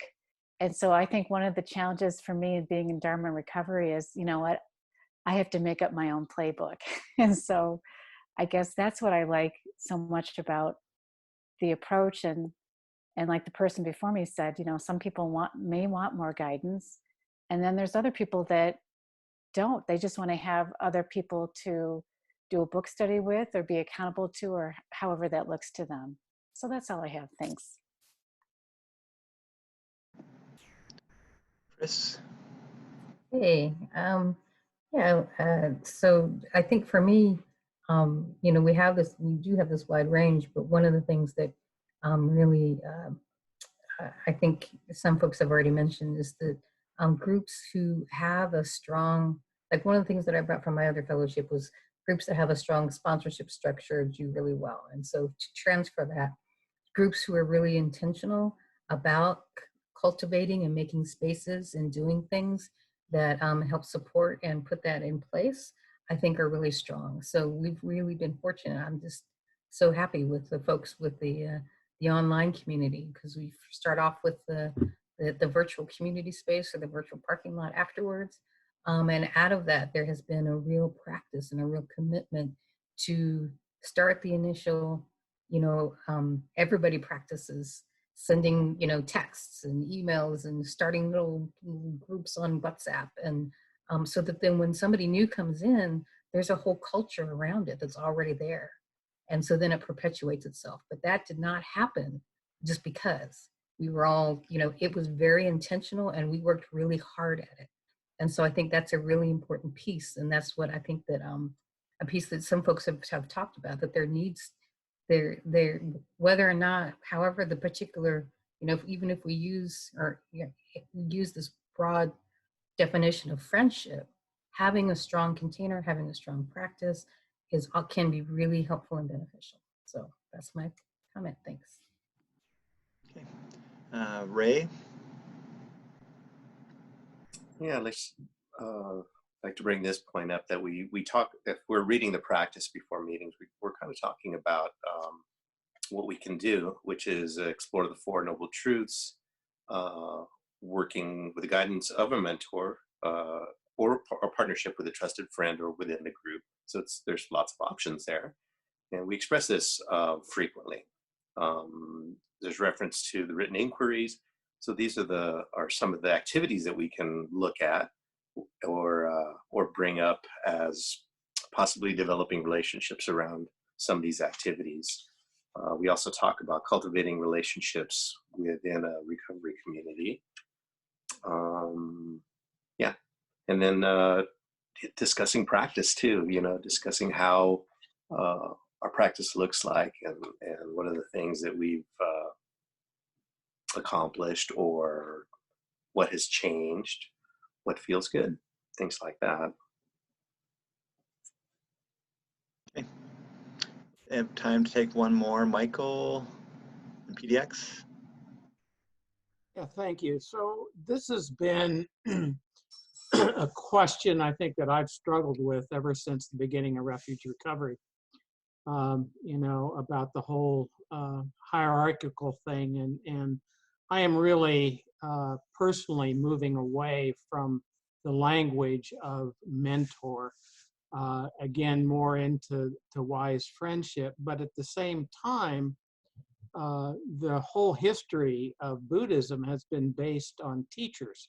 And so I think one of the challenges for me being in Dharma recovery is, you know what, I have to make up my own playbook. And so I guess that's what I like so much about the approach. And like the person before me said, you know, some people may want more guidance. And then there's other people that don't. They just want to have other people to do a book study with or be accountable to, or however that looks to them. So that's all I have. Thanks. Chris. Hey, yeah, so I think for me, you know, we do have this wide range, but one of the things that really, I think some folks have already mentioned is that groups who have a strong, like one of the things that I brought from my other fellowship was groups that have a strong sponsorship structure do really well. And so to transfer that, groups who are really intentional about cultivating and making spaces and doing things that help support and put that in place, I think are really strong. So we've really been fortunate. I'm just so happy with the folks with the online community, because we start off with the virtual community space or the virtual parking lot afterwards. And out of that, there has been a real practice and a real commitment to start the initial, everybody practices sending, texts and emails and starting little groups on WhatsApp. And so that then when somebody new comes in, there's a whole culture around it that's already there. And so then it perpetuates itself. But that did not happen just because we were all, it was very intentional and we worked really hard at it. And so I think that's a really important piece. And that's what I think that a piece that some folks have talked about, that there needs, there whether or not, however the particular, even if we use, or if we use this broad definition of friendship, having a strong container, having a strong practice can be really helpful and beneficial. So that's my comment. Thanks. Okay. Ray? Yeah, let's like to bring this point up, that we talk, if we're reading the practice before meetings, we're kind of talking about what we can do, which is explore the Four Noble Truths, working with the guidance of a mentor, or a partnership with a trusted friend or within the group. So there's lots of options there. And we express this frequently. There's reference to the written inquiries. So these are some of the activities that we can look at or bring up as possibly developing relationships around some of these activities. We also talk about cultivating relationships within a recovery community. Yeah, and then discussing practice too, discussing how our practice looks like, and what are the things that we've accomplished, or what has changed, what feels good, things like that. Okay. I have time to take one more. Michael, PDX. Yeah, thank you. So this has been a question I think that I've struggled with ever since the beginning of Refuge Recovery. About the whole hierarchical thing, and I am really personally moving away from the language of mentor, again, more into wise friendship. But at the same time, the whole history of Buddhism has been based on teachers.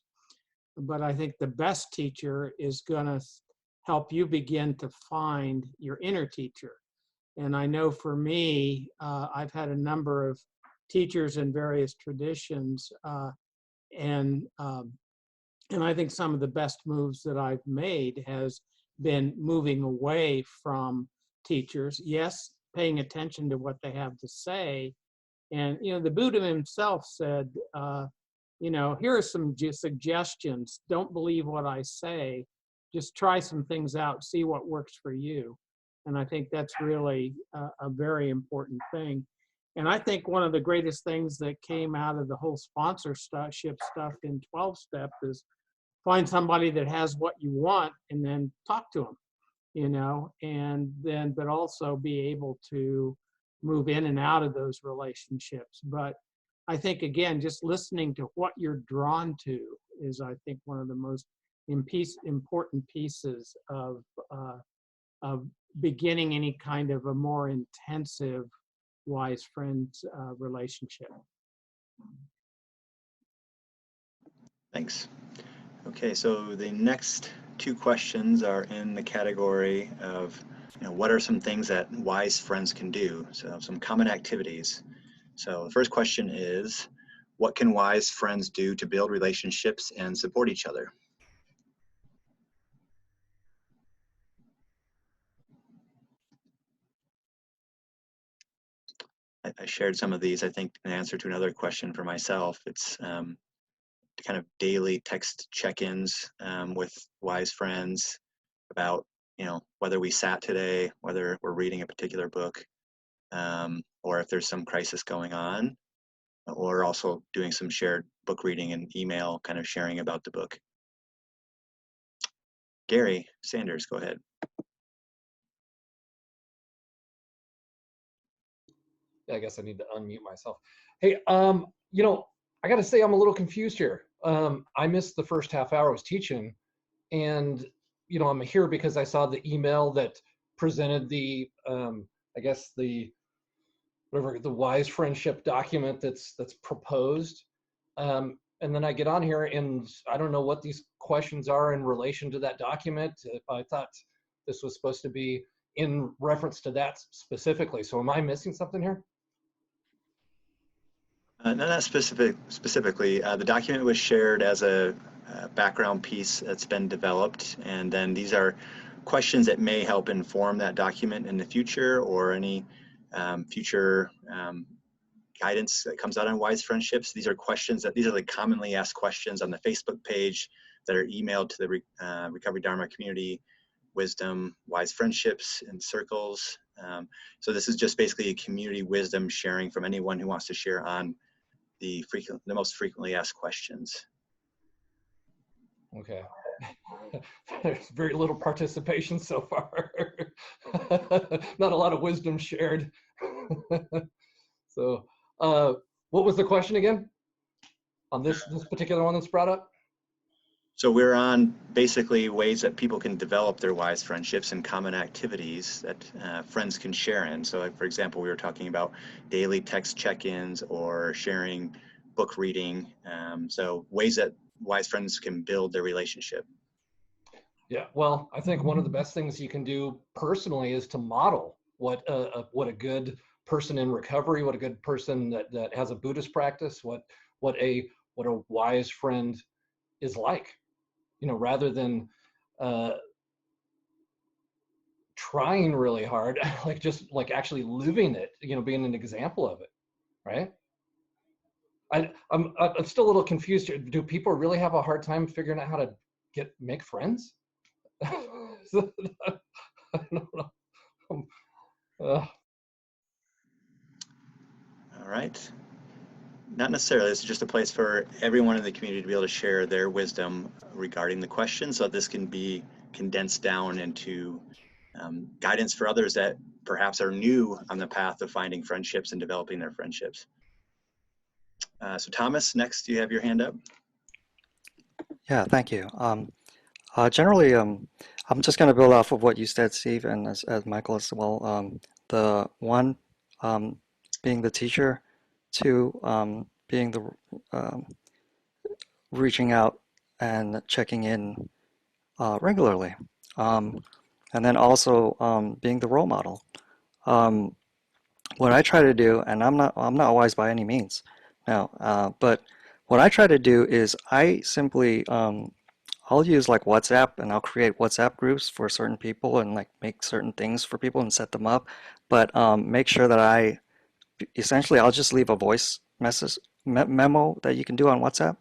But I think the best teacher is going to help you begin to find your inner teacher. And I know for me, I've had a number of teachers in various traditions, and I think some of the best moves that I've made has been moving away from teachers. Yes, paying attention to what they have to say. And, the Buddha himself said, here are some suggestions. Don't believe what I say. Just try some things out, see what works for you. And I think that's really a very important thing. And I think one of the greatest things that came out of the whole sponsorship stuff in 12-step is find somebody that has what you want and then talk to them, and then, but also be able to move in and out of those relationships. But I think, again, just listening to what you're drawn to is, I think, one of the most important pieces of beginning any kind of a more intensive wise friends relationship. Thanks. Okay, so the next two questions are in the category of, what are some things that wise friends can do? So some common activities. So the first question is, what can wise friends do to build relationships and support each other? I shared some of these, I think, in answer to another question for myself. It's kind of daily text check-ins with wise friends about, whether we sat today, whether we're reading a particular book, or if there's some crisis going on, or also doing some shared book reading and email kind of sharing about the book. Gary Sanders, go ahead. I guess I need to unmute myself. Hey, you know, I got to say I'm a little confused here. I missed the first half hour I was teaching, and you know, I'm here because I saw the email that presented the, I guess the whatever the wise friendship document that's proposed. And then I get on here and I don't know what these questions are in relation to that document. I thought this was supposed to be in reference to that specifically. So am I missing something here? No, not specifically. The document was shared as a background piece that's been developed, and then these are questions that may help inform that document in the future, or any future guidance that comes out on wise friendships. These are questions these are the commonly asked questions on the Facebook page that are emailed to the Recovery Dharma community, wisdom, wise friendships, and circles. So this is just basically a community wisdom sharing from anyone who wants to share on the most frequently asked questions. Okay. There's very little participation so far. Not a lot of wisdom shared. So what was the question again on this particular one that's brought up? So we're on basically ways that people can develop their wise friendships and common activities that friends can share in. So for example, we were talking about daily text check-ins or sharing book reading. So ways that wise friends can build their relationship. Yeah, well, I think one of the best things you can do personally is to model what a good person in recovery, what a good person that has a Buddhist practice, what a wise friend is like. You know, rather than trying really hard, like actually living it, you know, being an example of it, right? I'm still a little confused here. Do people really have a hard time figuring out how to make friends? I don't know. All right. Not necessarily. This is just a place for everyone in the community to be able to share their wisdom regarding the question, so this can be condensed down into guidance for others that perhaps are new on the path of finding friendships and developing their friendships. So Thomas, next you have your hand up. Yeah, thank you. Generally, I'm just going to build off of what you said, Steve, and as Michael as well. The one being the teacher, two being the reaching out and checking in regularly, and then also being the role model. What I try to do, and I'm not wise by any means, no, but what I try to do is I simply I'll use like WhatsApp, and I'll create WhatsApp groups for certain people and like make certain things for people and set them up, but make sure that essentially I'll just leave a voice message memo that you can do on WhatsApp,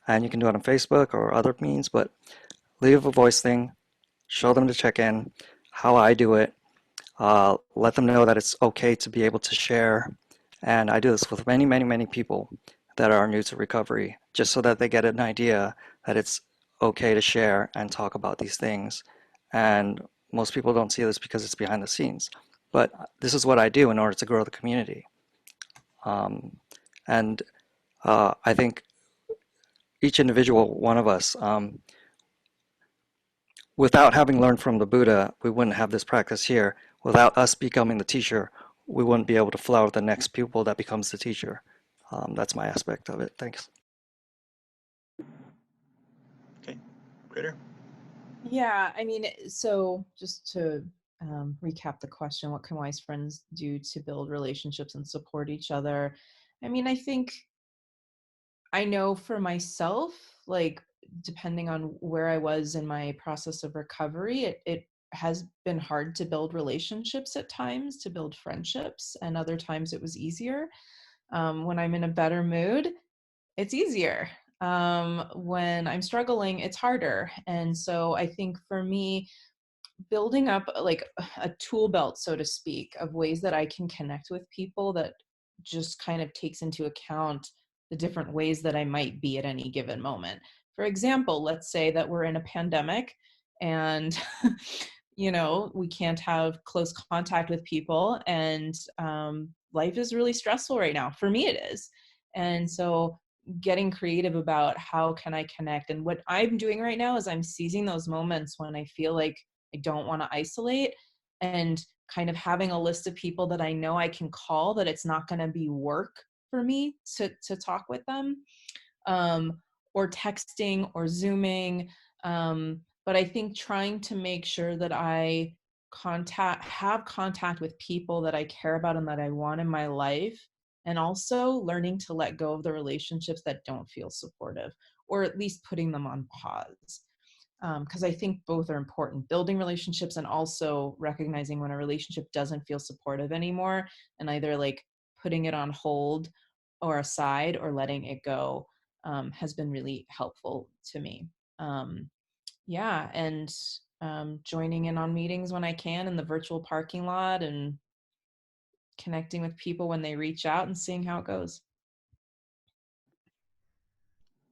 and you can do it on Facebook or other means, but leave a voice thing, show them to check in, how I do it, let them know that it's okay to be able to share. And I do this with many, many, many people that are new to recovery, just so that they get an idea that it's okay to share and talk about these things. And most people don't see this because it's behind the scenes. But this is what I do in order to grow the community. And I think each individual one of us, without having learned from the Buddha, we wouldn't have this practice here. Without us becoming the teacher, we wouldn't be able to flower the next pupil that becomes the teacher. That's my aspect of it. Thanks. Okay, Critter. Yeah, I mean, so just to recap the question, what can wise friends do to build relationships and support each other? I mean, I know for myself, like depending on where I was in my process of recovery, it has been hard to build relationships at times, to build friendships, and other times it was easier. When I'm in a better mood, it's easier. When I'm struggling, it's harder. And so I think for me, building up like a tool belt, so to speak, of ways that I can connect with people that just kind of takes into account the different ways that I might be at any given moment. For example, let's say that we're in a pandemic and we can't have close contact with people, and life is really stressful right now. For me, it is. And so getting creative about how can I connect. And what I'm doing right now is I'm seizing those moments when I feel like I don't want to isolate, and kind of having a list of people that I know I can call, that it's not going to be work for me to talk with them, or texting or Zooming. But I think trying to make sure that I have contact with people that I care about and that I want in my life, and also learning to let go of the relationships that don't feel supportive, or at least putting them on pause. Because I think both are important, building relationships and also recognizing when a relationship doesn't feel supportive anymore, and either like putting it on hold or aside or letting it go has been really helpful to me. Yeah, and joining in on meetings when I can in the virtual parking lot, and connecting with people when they reach out and seeing how it goes.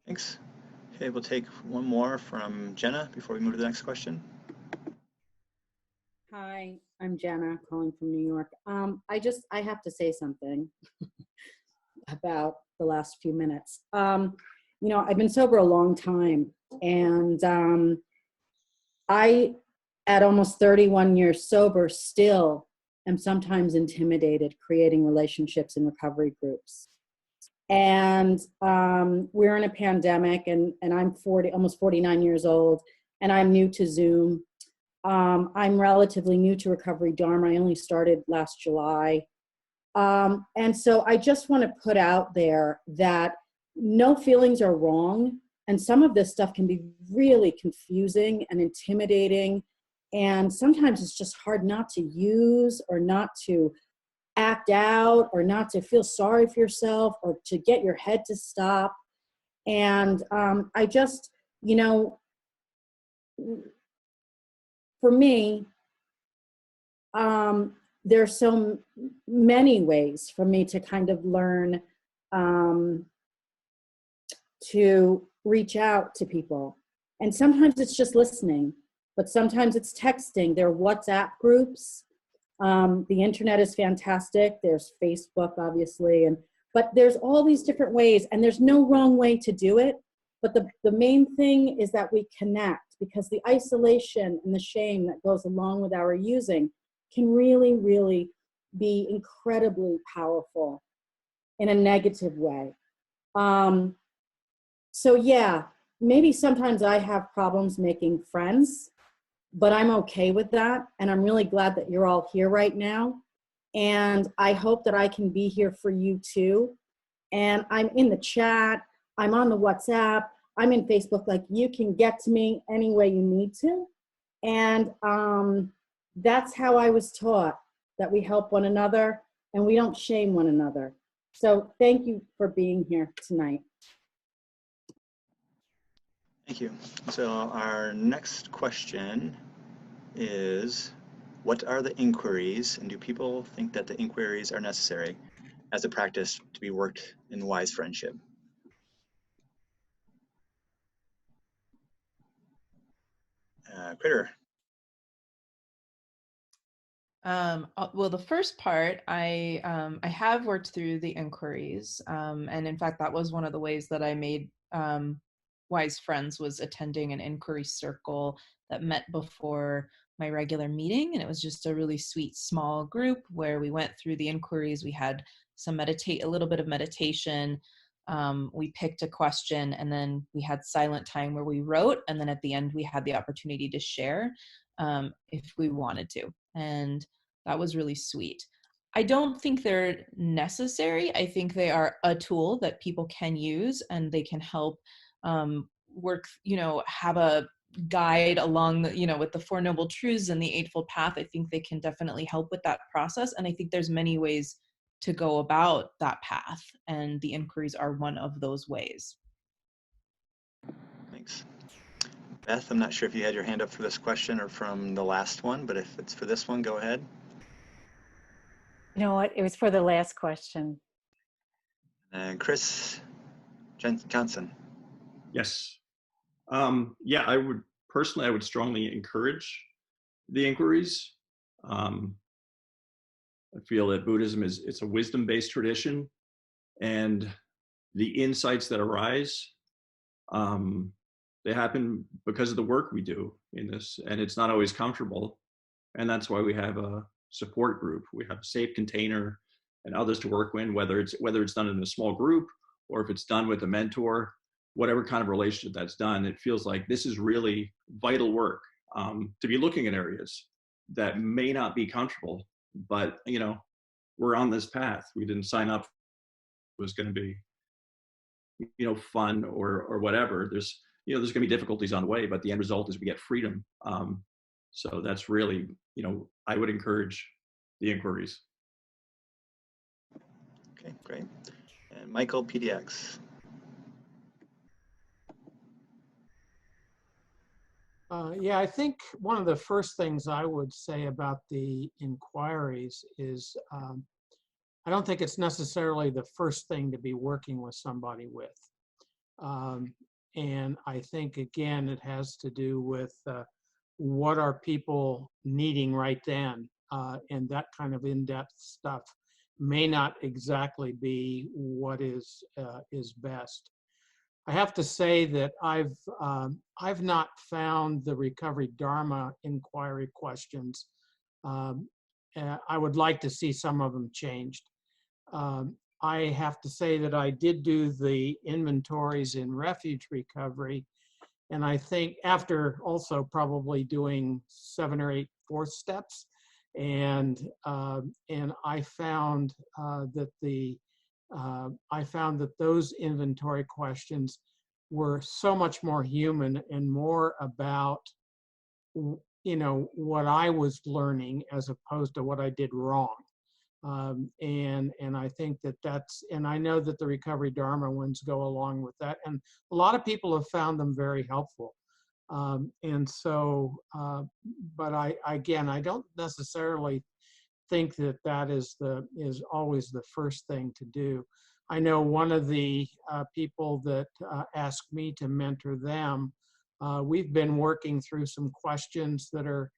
Thanks. Okay, we'll take one more from Jenna before we move to the next question. Hi, I'm Jenna calling from New York. I have to say something about the last few minutes. I've been sober a long time, and I, at almost 31 years sober, still am sometimes intimidated creating relationships in recovery groups. And we're in a pandemic, and I'm almost 49 years old, and I'm new to Zoom. I'm relatively new to Recovery Dharma. I only started last July. And so I just want to put out there that no feelings are wrong. And some of this stuff can be really confusing and intimidating. And sometimes it's just hard not to use, or not to act out, or not to feel sorry for yourself, or to get your head to stop. And I just, for me, there's so many ways for me to kind of learn to reach out to people. And sometimes it's just listening, but sometimes it's texting. There are WhatsApp groups. The internet is fantastic. There's Facebook, obviously, but there's all these different ways, and there's no wrong way to do it. But the main thing is that we connect, because the isolation and the shame that goes along with our using can really, really be incredibly powerful in a negative way. So yeah, maybe sometimes I have problems making friends, but I'm okay with that. And I'm really glad that you're all here right now. And I hope that I can be here for you too. And I'm in the chat, I'm on the WhatsApp, I'm in Facebook. Like, you can get to me any way you need to. And that's how I was taught, that we help one another and we don't shame one another. So thank you for being here tonight. Thank you. So our next question is, what are the inquiries, and do people think that the inquiries are necessary as a practice to be worked in wise friendship? Critter. Well, the first part, I have worked through the inquiries, and in fact, that was one of the ways that I made wise friends, was attending an inquiry circle that met before my regular meeting, and it was just a really sweet small group where we went through the inquiries. We had a little bit of meditation. We picked a question, and then we had silent time where we wrote, and then at the end we had the opportunity to share if we wanted to, and that was really sweet. I don't think they're necessary. I think they are a tool that people can use, and they can help work, have a guide along the, with the Four Noble Truths and the Eightfold Path. I think they can definitely help with that process. And I think there's many ways to go about that path, and the inquiries are one of those ways. Thanks. Beth, I'm not sure if you had your hand up for this question or from the last one, but if it's for this one, go ahead. You know what? It was for the last question. And Chris Johnson. Yes. Yeah, I would strongly encourage the inquiries. I feel that Buddhism it's a wisdom-based tradition, and the insights that arise, they happen because of the work we do in this, and it's not always comfortable. And that's why we have a support group. We have a safe container and others to work with, whether it's done in a small group or if it's done with a mentor, whatever kind of relationship that's done. It feels like this is really vital work, to be looking at areas that may not be comfortable, but we're on this path. We didn't sign up. It was going to be fun or whatever. There's going to be difficulties on the way, but the end result is we get freedom. So that's really, I would encourage the inquiries. Okay, great. And Michael, PDX. Yeah, I think one of the first things I would say about the inquiries is I don't think it's necessarily the first thing to be working with somebody with. And I think, again, it has to do with what are people needing right then, and that kind of in-depth stuff may not exactly be what is best. I have to say that I've not found the Recovery Dharma inquiry questions. I would like to see some of them changed. I have to say that I did do the inventories in refuge recovery, and I think after also probably doing 7 or 8 fourth steps, and I found that those inventory questions were so much more human and more about what I was learning as opposed to what I did wrong. And I think and I know that the Recovery Dharma ones go along with that, and a lot of people have found them very helpful. And so, but I don't necessarily think that is always the first thing to do. I know one of the people that asked me to mentor them, we've been working through some questions that are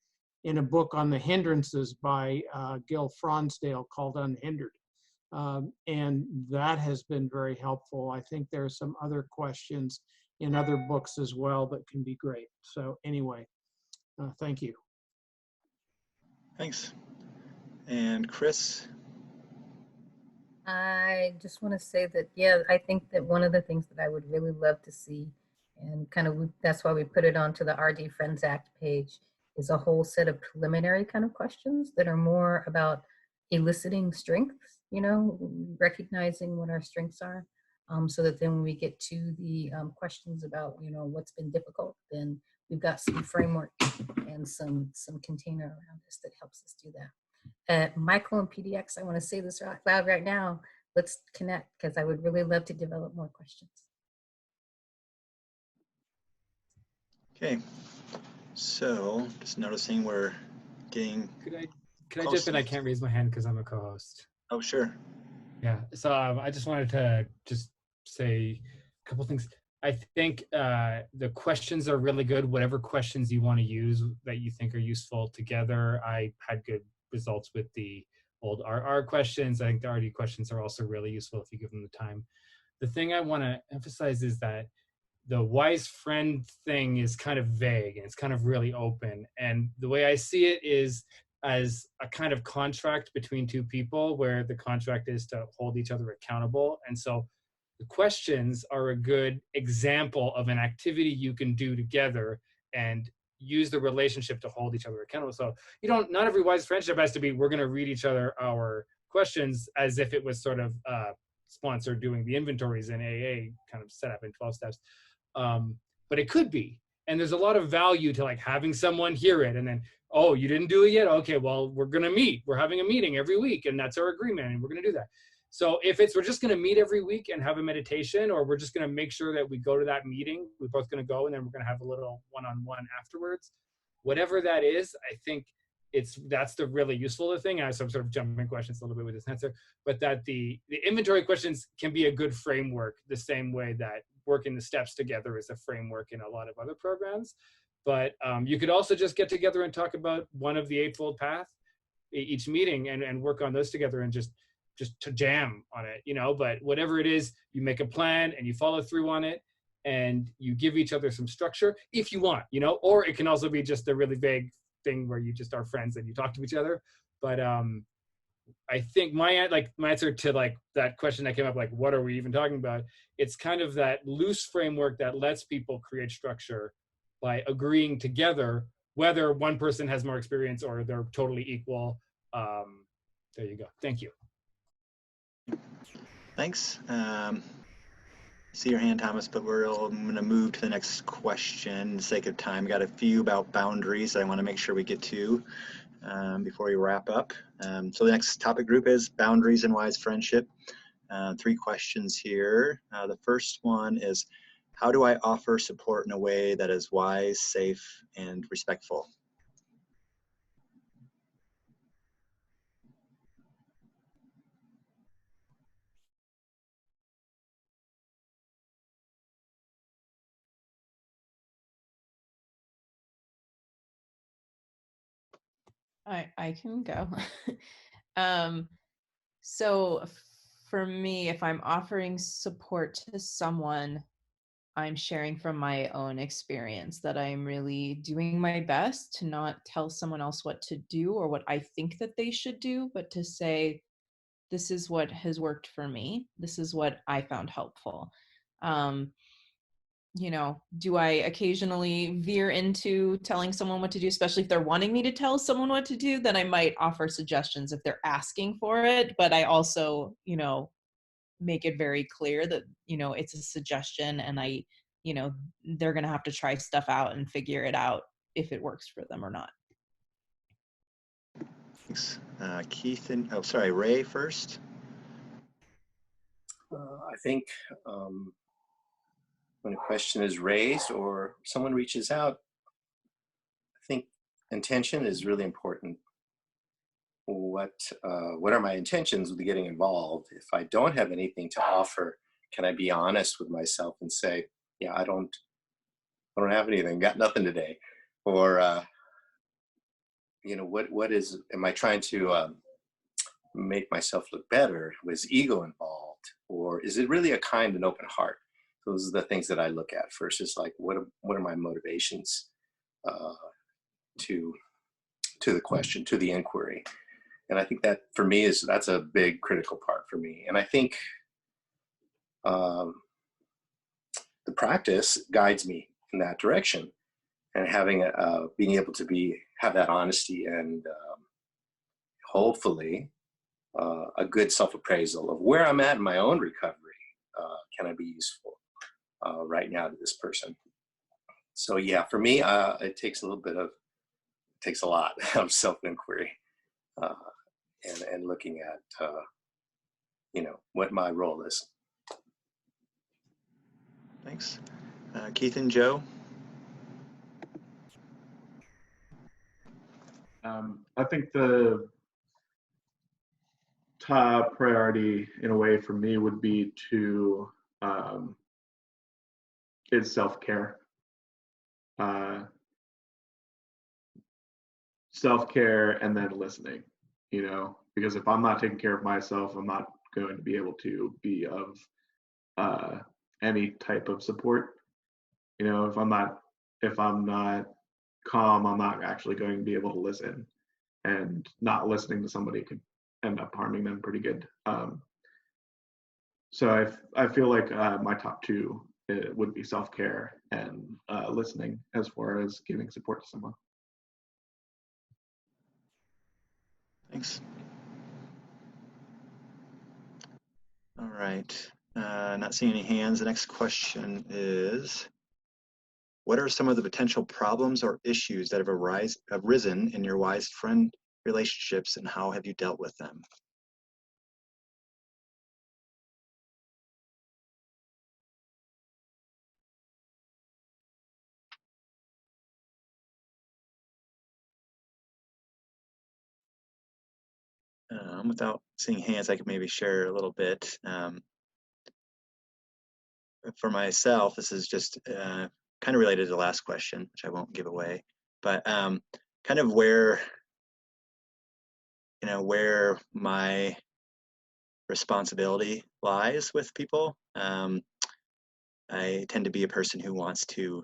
in a book on the hindrances by Gil Fronsdale called Unhindered. And that has been very helpful. I think there are some other questions in other books as well that can be great. So anyway, thank you. Thanks. And Chris? I just want to say that, yeah, I think that one of the things that I would really love to see, and that's why we put it onto the RD Friends Act page, is a whole set of preliminary kind of questions that are more about eliciting strengths, recognizing what our strengths are, so that then when we get to the questions about, what's been difficult, then we've got some framework and some container around us that helps us do that. Michael and PDX, I want to say this out loud right now. Let's connect, because I would really love to develop more questions. Okay, so just noticing we're getting. Could I jump in? I can't raise my hand because I'm a co-host. Oh, sure. Yeah. So I just wanted to just say a couple things. I think the questions are really good. Whatever questions you want to use that you think are useful together. I had good results with the old RR questions. I think the RD questions are also really useful if you give them the time. The thing I want to emphasize is that the wise friend thing is kind of vague and it's kind of really open. And the way I see it is as a kind of contract between two people where the contract is to hold each other accountable. And so the questions are a good example of an activity you can do together and use the relationship to hold each other accountable. So not every wise friendship has to be, we're going to read each other our questions as if it was sort of sponsor doing the inventories in AA kind of set up in 12 steps. But it could be. And there's a lot of value to like having someone hear it and then, oh, you didn't do it yet? Okay, well, we're going to meet. We're having a meeting every week and that's our agreement and we're going to do that. So if it's we're just going to meet every week and have a meditation, or we're just going to make sure that we go to that meeting, we're both going to go, and then we're going to have a little one-on-one afterwards. Whatever that is, I think that's the really useful thing. And I'm sort of jumping questions a little bit with this answer, but that the inventory questions can be a good framework, the same way that working the steps together is a framework in a lot of other programs. But you could also just get together and talk about one of the Eightfold Path each meeting and work on those together and just to jam on it, you know. But whatever it is, you make a plan and you follow through on it, and you give each other some structure if you want, you know. Or it can also be just a really vague thing where you just are friends and you talk to each other. But I think my answer to that question that came up, like what are we even talking about, it's kind of that loose framework that lets people create structure by agreeing together, whether one person has more experience or they're totally equal. There you go. Thank you. Thanks. See your hand, Thomas, but I'm going to move to the next question for the sake of time. Got a few about boundaries that I want to make sure we get to before we wrap up. So the next topic group is boundaries and wise friendship. 3 questions here. The first one is, how do I offer support in a way that is wise, safe, and respectful? I can go. So for me, if I'm offering support to someone, I'm sharing from my own experience that I'm really doing my best to not tell someone else what to do or what I think that they should do, but to say, this is what has worked for me. This is what I found helpful. You know, do I occasionally veer into telling someone what to do, especially if they're wanting me to tell someone what to do? Then I might offer suggestions if they're asking for it. But I also, you know, make it very clear that, you know, it's a suggestion and you know, they're going to have to try stuff out and figure it out if it works for them or not. Thanks. Keith and, oh, sorry, Ray first. I think when a question is raised or someone reaches out, I think intention is really important. What are my intentions with getting involved? If I don't have anything to offer, can I be honest with myself and say, yeah, I don't have anything, got nothing today? Or, you know, am I trying to make myself look better? Was ego involved? Or is it really a kind and open heart? Those are the things that I look at first. Is like, what are my motivations to the question, to the inquiry? And I think that for me that's a big critical part for me. And I think the practice guides me in that direction, and having being able to have that honesty and hopefully a good self-appraisal of where I'm at in my own recovery. Can I be useful right now to this person? So yeah, for me, it takes a lot of self-inquiry and looking at you know, what my role is. Thanks. Keith and Joe. I think the top priority in a way for me would be is self-care. Self-care and then listening, you know, because if I'm not taking care of myself, I'm not going to be able to be of any type of support. You know, if I'm not calm, I'm not actually going to be able to listen, and not listening to somebody could end up harming them pretty good. So I feel like my top 2 would be self-care and listening as far as giving support to someone. Thanks. All right. Not seeing any hands. The next question is, what are some of the potential problems or issues that have arisen in your wise friend relationships, and how have you dealt with them? Without seeing hands, I could maybe share a little bit. For myself, this is just kind of related to the last question, which I won't give away, but kind of where my responsibility lies with people. I tend to be a person who wants to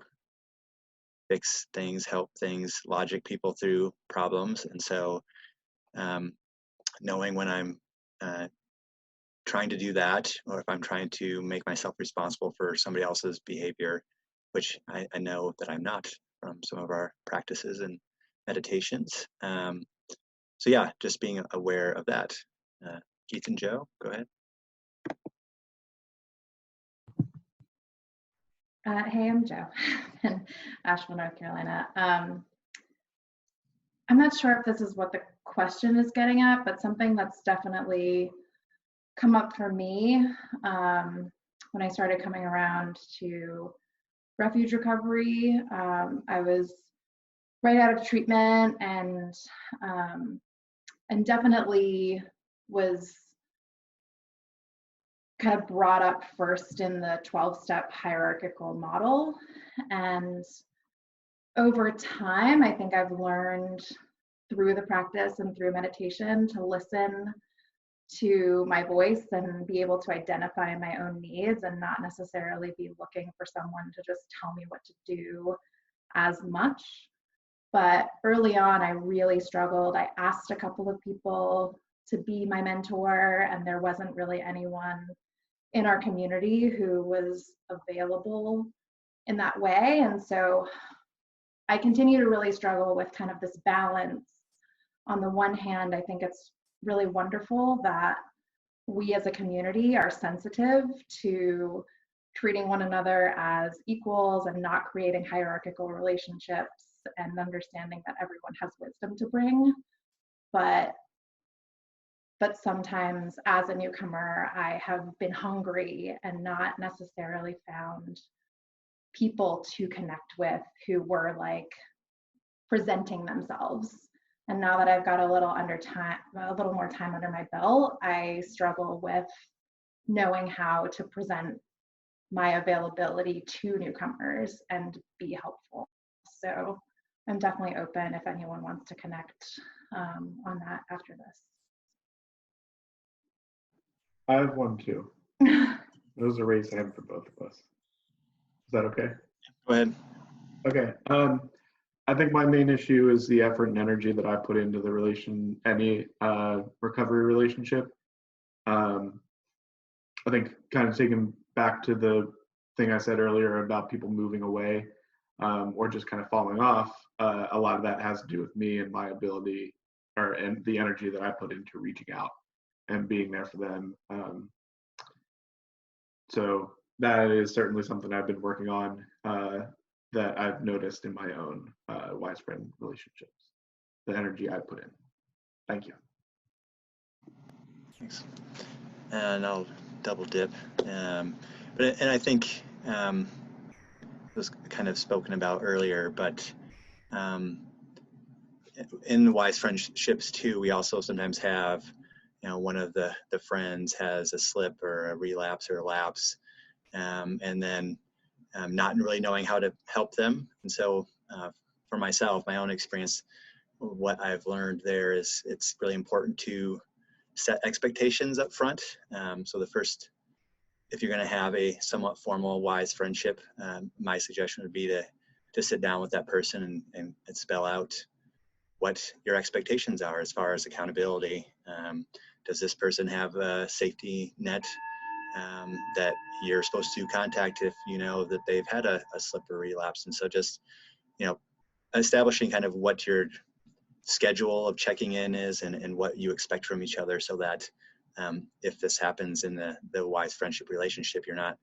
fix things, help things, logic people through problems, and so knowing when I'm trying to do that, or if I'm trying to make myself responsible for somebody else's behavior, which I know that I'm not from some of our practices and meditations. So yeah, just being aware of that. Keith and Joe, go ahead. Hey, I'm Joe in Asheville, North Carolina. I'm not sure if this is what the question is getting at, but something that's definitely come up for me when I started coming around to refuge recovery. I was right out of treatment and definitely was kind of brought up first in the 12-step hierarchical model. And over time, I think I've learned through the practice and through meditation to listen to my voice and be able to identify my own needs and not necessarily be looking for someone to just tell me what to do as much. But early on, I really struggled. I asked a couple of people to be my mentor, and there wasn't really anyone in our community who was available in that way. And so I continue to really struggle with kind of this balance. On the one hand, I think it's really wonderful that we as a community are sensitive to treating one another as equals and not creating hierarchical relationships and understanding that everyone has wisdom to bring. But sometimes as a newcomer, I have been hungry and not necessarily found people to connect with who were like presenting themselves. And now that I've got a little more time under my belt, I struggle with knowing how to present my availability to newcomers and be helpful. So I'm definitely open if anyone wants to connect on that after this. I have one too. It was a raised hand for both of us. Is that okay? Go ahead. Okay. I think my main issue is the effort and energy that I put into any recovery relationship. I think kind of taking back to the thing I said earlier about people moving away or just kind of falling off, a lot of that has to do with me and my ability and the energy that I put into reaching out and being there for them. So that is certainly something I've been working on that I've noticed in my own wise friend relationships, the energy I put in. Thank you. Thanks. And I'll double dip. And I think it was kind of spoken about earlier, but in wise friendships too, we also sometimes have, one of the friends has a slip or a relapse or a lapse, and then not really knowing how to help them. And so for myself, my own experience, what I've learned there is it's really important to set expectations up front. So the first, if you're going to have a somewhat formal wise friendship, my suggestion would be to sit down with that person and spell out what your expectations are as far as accountability. Does this person have a safety net that you're supposed to contact if you know that they've had a slip or relapse? And so just, establishing kind of what your schedule of checking in is and what you expect from each other, so that if this happens in the wise friendship relationship, you're not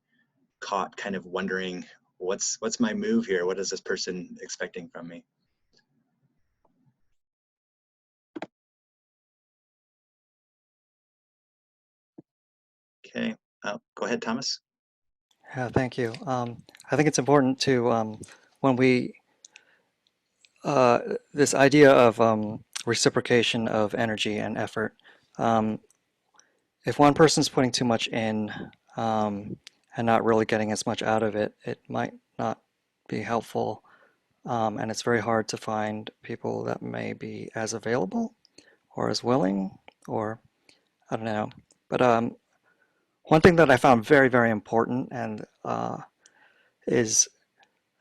caught kind of wondering, what's my move here? What is this person expecting from me? Okay, go ahead, Thomas. Yeah, thank you. I think it's important to, when we, this idea of reciprocation of energy and effort if one person's putting too much in and not really getting as much out of it, it might not be helpful. And it's very hard to find people that may be as available or as willing, or I don't know. But one thing that I found very, very important and is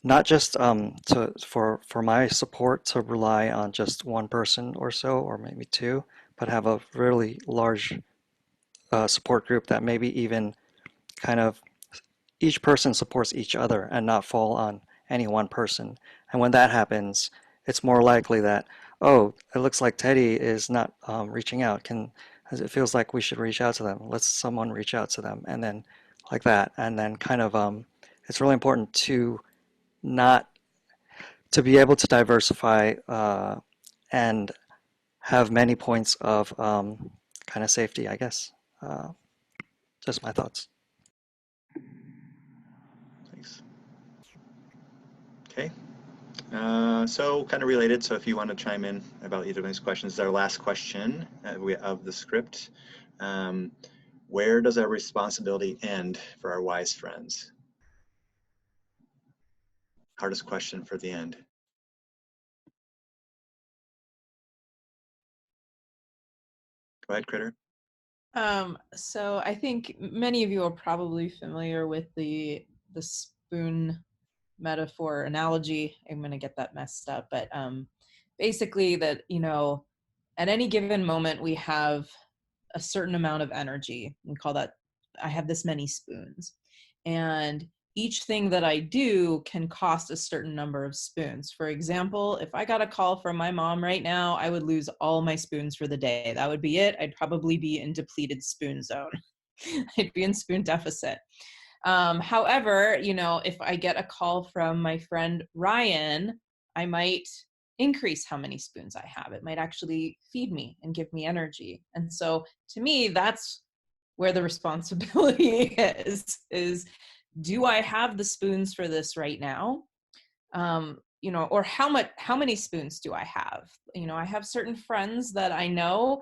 not just for my support to rely on just one person or so, or maybe two, but have a really large support group that maybe even kind of each person supports each other and not fall on any one person. And when that happens, it's more likely that, oh, it looks like Teddy is not reaching out. It feels like we should reach out to them. Let's someone reach out to them, and then like that, and then kind of it's really important to not to be able to diversify and have many points of kind of safety, I guess. Just my thoughts. Thanks. Okay. So kind of related, so if you want to chime in about either of these questions, our last question of the script. Where does our responsibility end for our wise friends? Hardest question for the end. Go ahead, Critter. So I think many of you are probably familiar with the spoon metaphor analogy. I'm going to get that messed up, but basically that, at any given moment we have a certain amount of energy. We call that, I have this many spoons. And each thing that I do can cost a certain number of spoons. For example, if I got a call from my mom right now, I would lose all my spoons for the day. That would be it. I'd probably be in depleted spoon zone. I'd be in spoon deficit. However, if I get a call from my friend Ryan, I might increase how many spoons I have. It might actually feed me and give me energy. And so to me, that's where the responsibility is do I have the spoons for this right now? Or how many spoons do I have? I have certain friends that I know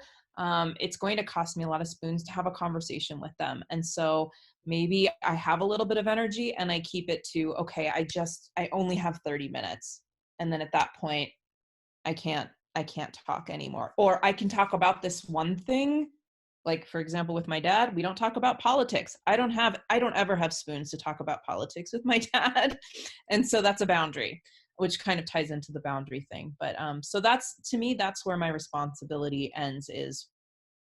it's going to cost me a lot of spoons to have a conversation with them. And so maybe I have a little bit of energy and I keep it to, okay, I only have 30 minutes. And then at that point, I can't talk anymore. Or I can talk about this one thing. Like, for example, with my dad, we don't talk about politics. I don't ever have spoons to talk about politics with my dad. And so that's a boundary, which kind of ties into the boundary thing. But so to me, that's where my responsibility ends, is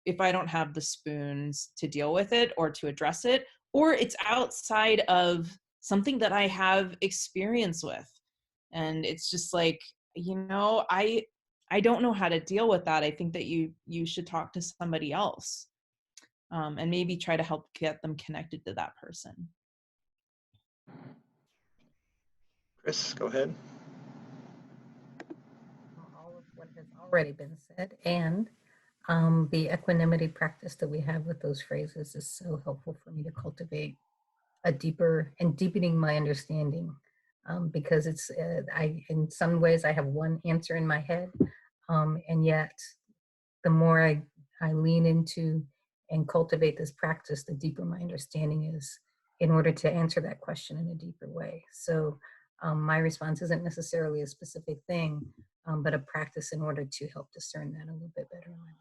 if I don't have the spoons to deal with it or to address it, or it's outside of something that I have experience with. And it's just like, I don't know how to deal with that. I think that you should talk to somebody else and maybe try to help get them connected to that person. Chris, go ahead. All of what has already been said, and the equanimity practice that we have with those phrases is so helpful for me to cultivate a deepening my understanding. Because it's in some ways I have one answer in my head, and yet the more I lean into and cultivate this practice, the deeper my understanding is in order to answer that question in a deeper way. So my response isn't necessarily a specific thing, but a practice in order to help discern that a little bit better in my life.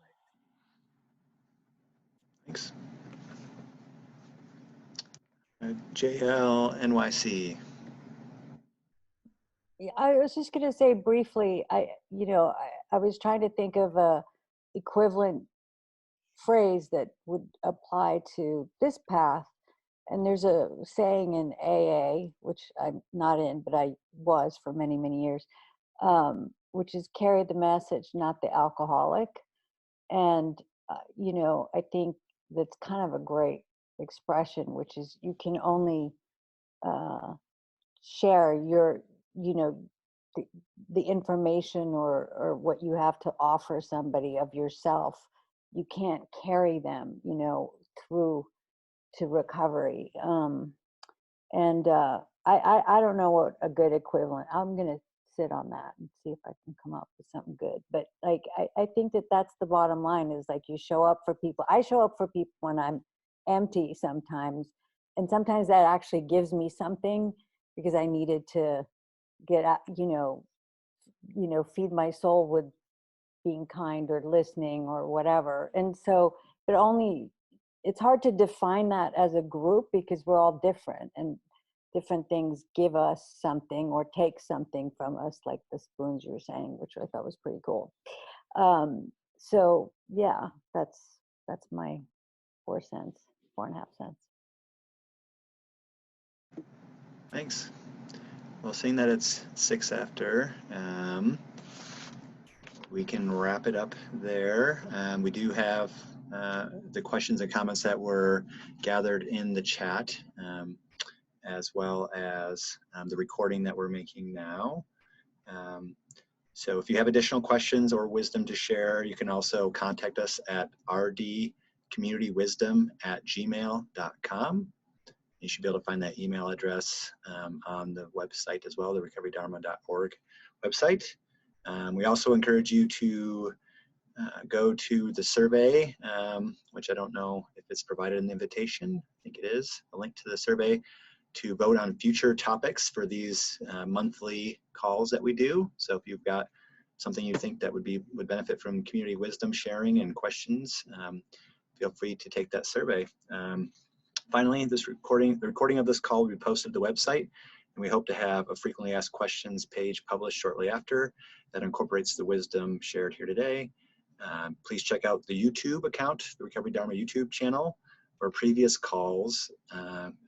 Thanks. JL NYC. Yeah, I was just going to say briefly, I was trying to think of a equivalent phrase that would apply to this path. And there's a saying in AA, which I'm not in, but I was for many, many years, which is carry the message, not the alcoholic. And, I think that's kind of a great expression, which is you can only share your, the information or what you have to offer somebody of yourself. You can't carry them, through to recovery. I don't know what a good equivalent. I'm going to sit on that and see if I can come up with something good. But like, I think that that's the bottom line, is like, you show up for people. I show up for people when I'm empty sometimes. And sometimes that actually gives me something, because I needed to get out, feed my soul with being kind or listening or whatever. And so, it's hard to define that as a group, because we're all different, and different things give us something or take something from us, like the spoons you were saying, which I thought was pretty cool. So yeah, that's my 4 cents, 4.5 cents. Thanks. Well, seeing that it's 6 after, we can wrap it up there. We do have the questions and comments that were gathered in the chat, as well as the recording that we're making now. So if you have additional questions or wisdom to share, you can also contact us at rdcommunitywisdom@gmail.com. You should be able to find that email address on the website as well, the recoverydharma.org website. We also encourage you to go to the survey, which I don't know if it's provided in the invitation. I think it is, a link to the survey, to vote on future topics for these monthly calls that we do. So if you've got something you think that would benefit from community wisdom sharing and questions, feel free to take that survey. Finally, the recording of this call will be posted to the website, and we hope to have a frequently asked questions page published shortly after that incorporates the wisdom shared here today. Please check out the YouTube account, the Recovery Dharma YouTube channel, where previous calls,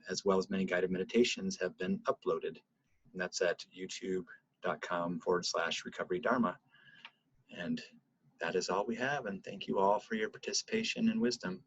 as well as many guided meditations, have been uploaded. And that's at youtube.com/Recovery Dharma. And that is all we have. And thank you all for your participation and wisdom.